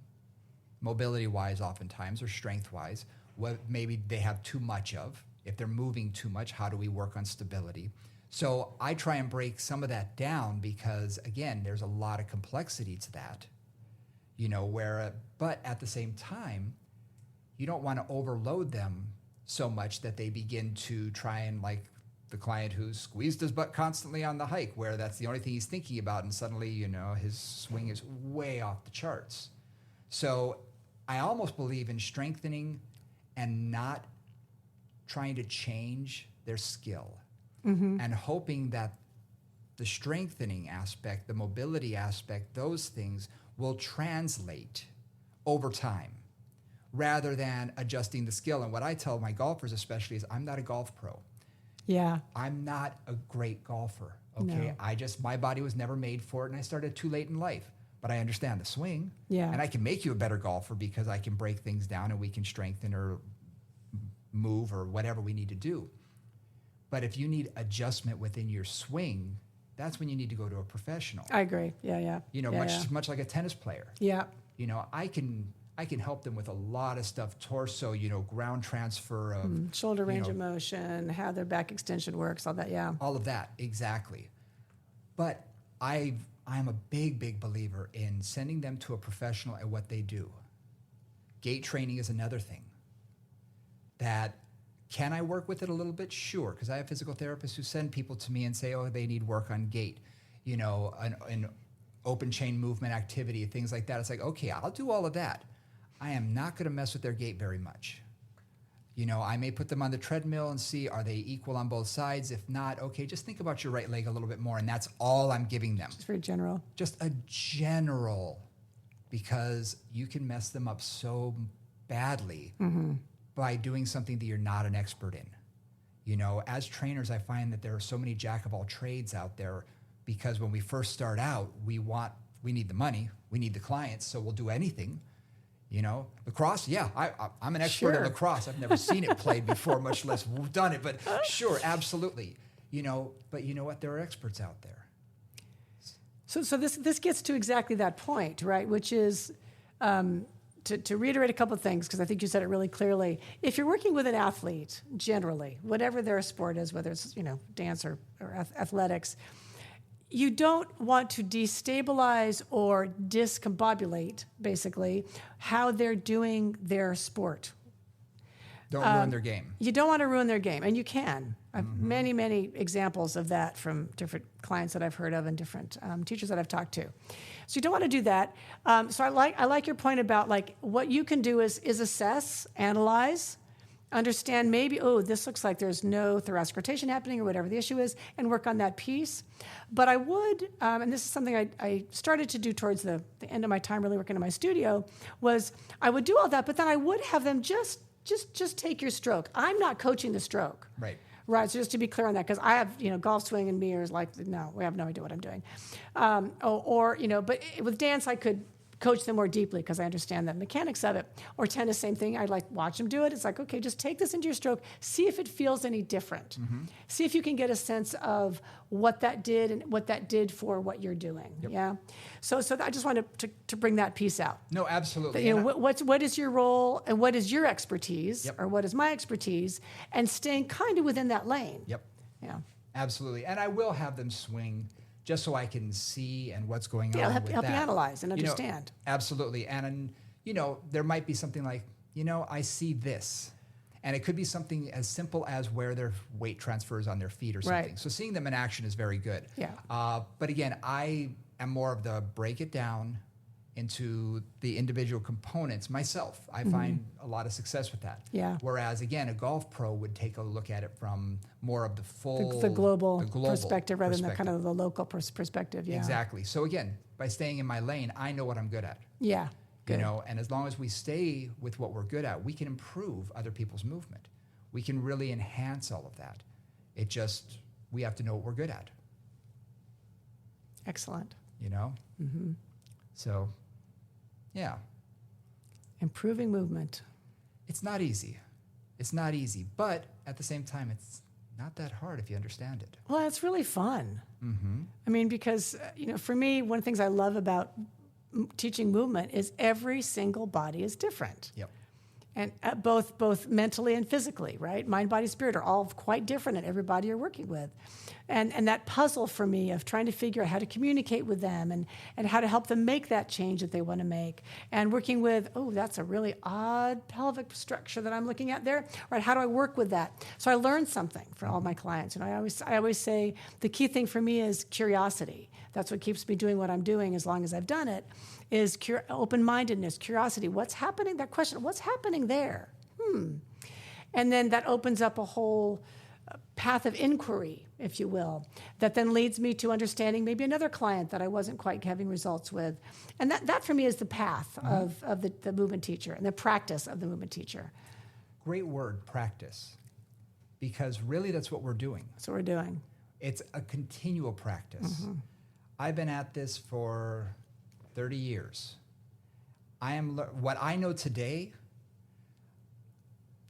mobility-wise oftentimes, or strength-wise? What maybe they have too much of. If they're moving too much, how do we work on stability? So I try and break some of that down because, again, there's a lot of complexity to that. But at the same time, you don't want to overload them so much that they begin to try and, like the client who's squeezed his butt constantly on the hike, where that's the only thing he's thinking about, and suddenly, his swing is way off the charts. So I almost believe in strengthening and not trying to change their skill, and hoping that the strengthening aspect, the mobility aspect, those things will translate over time rather than adjusting the skill. And what I tell my golfers especially is, I'm not a golf pro. Yeah. I'm not a great golfer. Okay. No. My body was never made for it, and I started too late in life. But I understand the swing. Yeah. And I can make you a better golfer because I can break things down and we can strengthen or move or whatever we need to do. But if you need adjustment within your swing, that's when you need to go to a professional. I agree. Yeah. Much like a tennis player. Yeah. I can help them with a lot of stuff, torso, ground transfer of shoulder range of motion, how their back extension works, all that, yeah. All of that, exactly. But I'm a big believer in sending them to a professional at what they do. Gait training is another thing. That, can I work with it a little bit? Sure, because I have physical therapists who send people to me and say, oh, they need work on gait, an open chain movement activity, things like that. It's like, okay, I'll do all of that. I am not going to mess with their gait very much. I may put them on the treadmill and see, are they equal on both sides? If not, okay, just think about your right leg a little bit more, and that's all I'm giving them. It's very general. Just a general, because you can mess them up so badly by doing something that you're not an expert in. As trainers, I find that there are so many jack of all trades out there, because when we first start out, we need the money, we need the clients, so we'll do anything. Lacrosse, yeah, I'm an expert at lacrosse. I've never seen it played before, much less done it, but sure, absolutely. But you know what? There are experts out there. So this gets to exactly that point, right? Which is, to reiterate a couple of things, because I think you said it really clearly. If you're working with an athlete, generally, whatever their sport is, whether it's dance or athletics, you don't want to destabilize or discombobulate, basically, how they're doing their sport. Don't ruin their game. You don't want to ruin their game, and you can. I have many examples of that from different clients that I've heard of and different teachers that I've talked to. So you don't want to do that. So I like your point about, like, what you can do is assess, analyze, understand maybe, this looks like there's no thoracic rotation happening or whatever the issue is, and work on that piece. But I would, and this is something I started to do towards the end of my time really working in my studio, was I would do all that, but then I would have them just take your stroke. I'm not coaching the stroke. Right, so just to be clear on that, because I have, golf swing and me is like, no, we have no idea what I'm doing. But with dance, I could coach them more deeply because I understand the mechanics of it. Or tennis, same thing. I'd like watch them do it. It's like, okay, just take this into your stroke. See if it feels any different. See if you can get a sense of what that did and what that did for what you're doing. Yep. Yeah. So I just wanted to bring that piece out. No, absolutely. What is your role and what is your expertise, or what is my expertise, and staying kind of within that lane. Yep. Yeah. Absolutely. And I will have them swing just so I can see and what's going on help with you that. Analyze and understand. Absolutely. And, there might be something like, I see this. And it could be something as simple as where their weight transfers on their feet or something. Right. So seeing them in action is very good. Yeah. But again, I am more of the break it down into the individual components myself. I find a lot of success with that. Yeah. Whereas, again, a golf pro would take a look at it from more of the full... The global perspective rather than the kind of the local perspective, yeah. Exactly. So again, by staying in my lane, I know what I'm good at. Yeah, good. And as long as we stay with what we're good at, we can improve other people's movement. We can really enhance all of that. We have to know what we're good at. Excellent. So... yeah. Improving movement. It's not easy, but at the same time, it's not that hard if you understand it. Well, it's really fun. I mean, because, for me, one of the things I love about teaching movement is every single body is different. Yep. And both mentally and physically, right? Mind, body, spirit are all quite different in every body you're working with. And that puzzle for me of trying to figure out how to communicate with them and how to help them make that change that they want to make. And working with, oh, that's a really odd pelvic structure that I'm looking at there. Right, how do I work with that? So I learned something for all my clients. And I always say the key thing for me is curiosity. That's what keeps me doing what I'm doing as long as I've done it, is open-mindedness, curiosity. What's happening? That question, what's happening there? And then that opens up a whole path of inquiry, if you will, that then leads me to understanding maybe another client that I wasn't quite having results with. And that for me is the path of the movement teacher and the practice of the movement teacher. Great word, practice, because really that's what we're doing. That's what we're doing. It's a continual practice. I've been at this for 30 years. What I know today,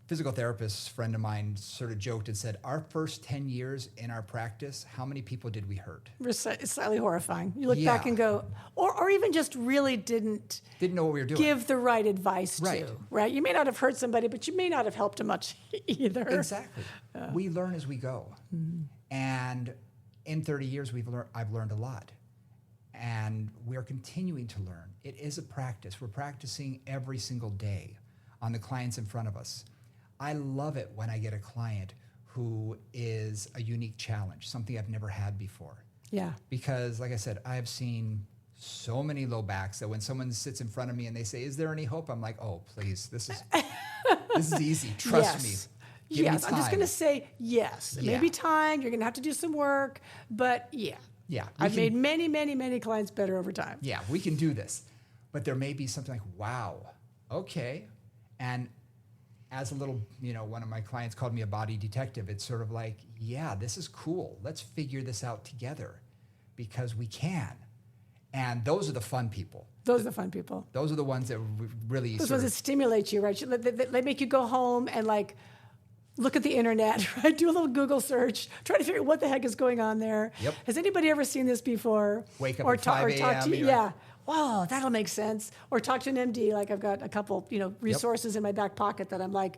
physical therapist friend of mine sort of joked and said, our first 10 years in our practice, how many people did we hurt? It's slightly horrifying. You look back and go, or even just really didn't know what we were doing. Give the right advice to, right? You may not have hurt somebody, but you may not have helped them much either. Exactly. We learn as we go. And in 30 years, I've learned a lot. And we're continuing to learn. It is a practice. We're practicing every single day on the clients in front of us. I love it when I get a client who is a unique challenge, something I've never had before. Yeah. Because, like I said, I have seen so many low backs that when someone sits in front of me and they say, "Is there any hope?" I'm like, "Oh, please, this is easy. Trust me. Give me time." I'm just going to say yes. It may be time. You're going to have to do some work, but yeah. Yeah. I've made many, many, many clients better over time. Yeah, we can do this. But there may be something like, wow, okay. And as a little, one of my clients called me a body detective. It's sort of like, yeah, this is cool. Let's figure this out together because we can. And those are the fun people. Those are the fun people. Those are the ones that really Those ones that stimulate you, right? They make you go home and look at the internet, right? Do a little Google search, try to figure out what the heck is going on there. Yep. Has anybody ever seen this before? Wake up at 5 a.m. Yeah. Wow, that'll make sense. Or talk to an MD. Like I've got a couple, resources in my back pocket that I'm like,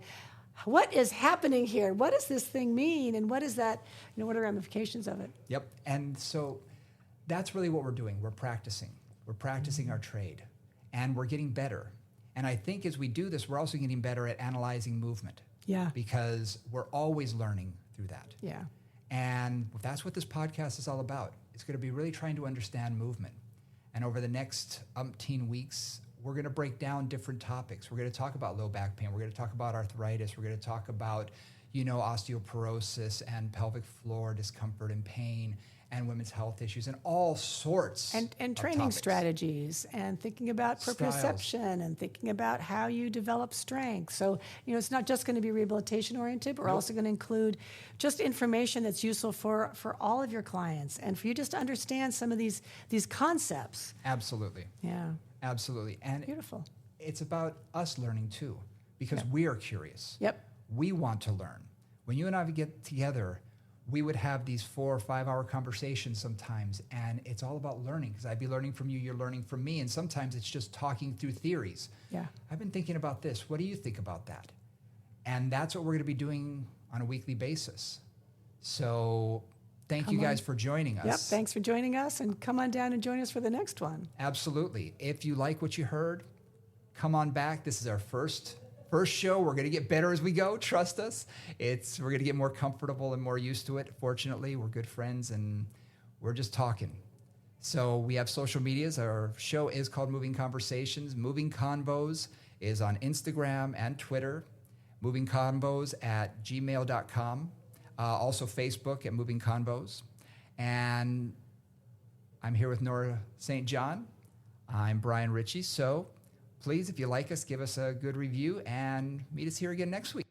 what is happening here? What does this thing mean? And what is that? What are the ramifications of it? Yep. And so that's really what we're doing. We're practicing. We're practicing our trade. And we're getting better. And I think as we do this, we're also getting better at analyzing movement. Yeah. Because we're always learning through that. Yeah. And that's what this podcast is all about. It's going to be really trying to understand movement. And over the next umpteen weeks, we're going to break down different topics. We're going to talk about low back pain. We're going to talk about arthritis. We're going to talk about, osteoporosis and pelvic floor discomfort and pain and women's health issues and all sorts and training topics. Strategies and thinking about proprioception and thinking about how you develop strength. So, it's not just going to be rehabilitation oriented, but we're also going to include just information that's useful for all of your clients and for you just to understand some of these concepts. Absolutely. Yeah. Absolutely. And beautiful. It's about us learning too, because we are curious. Yep. We want to learn. When you and I would get together, we would have these 4 or 5 hour conversations sometimes, and it's all about learning, because I'd be learning from you, you're learning from me, and sometimes it's just talking through theories. Yeah. I've been thinking about this. What do you think about that? And that's what we're going to be doing on a weekly basis. So thank you guys for joining us. Yep, thanks for joining us, and come on down and join us for the next one. Absolutely. If you like what you heard, come on back. This is our first show. We're going to get better as we go. Trust us. We're going to get more comfortable and more used to it. Fortunately, we're good friends and we're just talking. So we have social medias. Our show is called Moving Conversations. Moving Convos is on Instagram and Twitter. movingconvos@gmail.com. Also Facebook at Moving Convos. And I'm here with Nora St. John. I'm Brian Ritchie. So please, if you like us, give us a good review and meet us here again next week.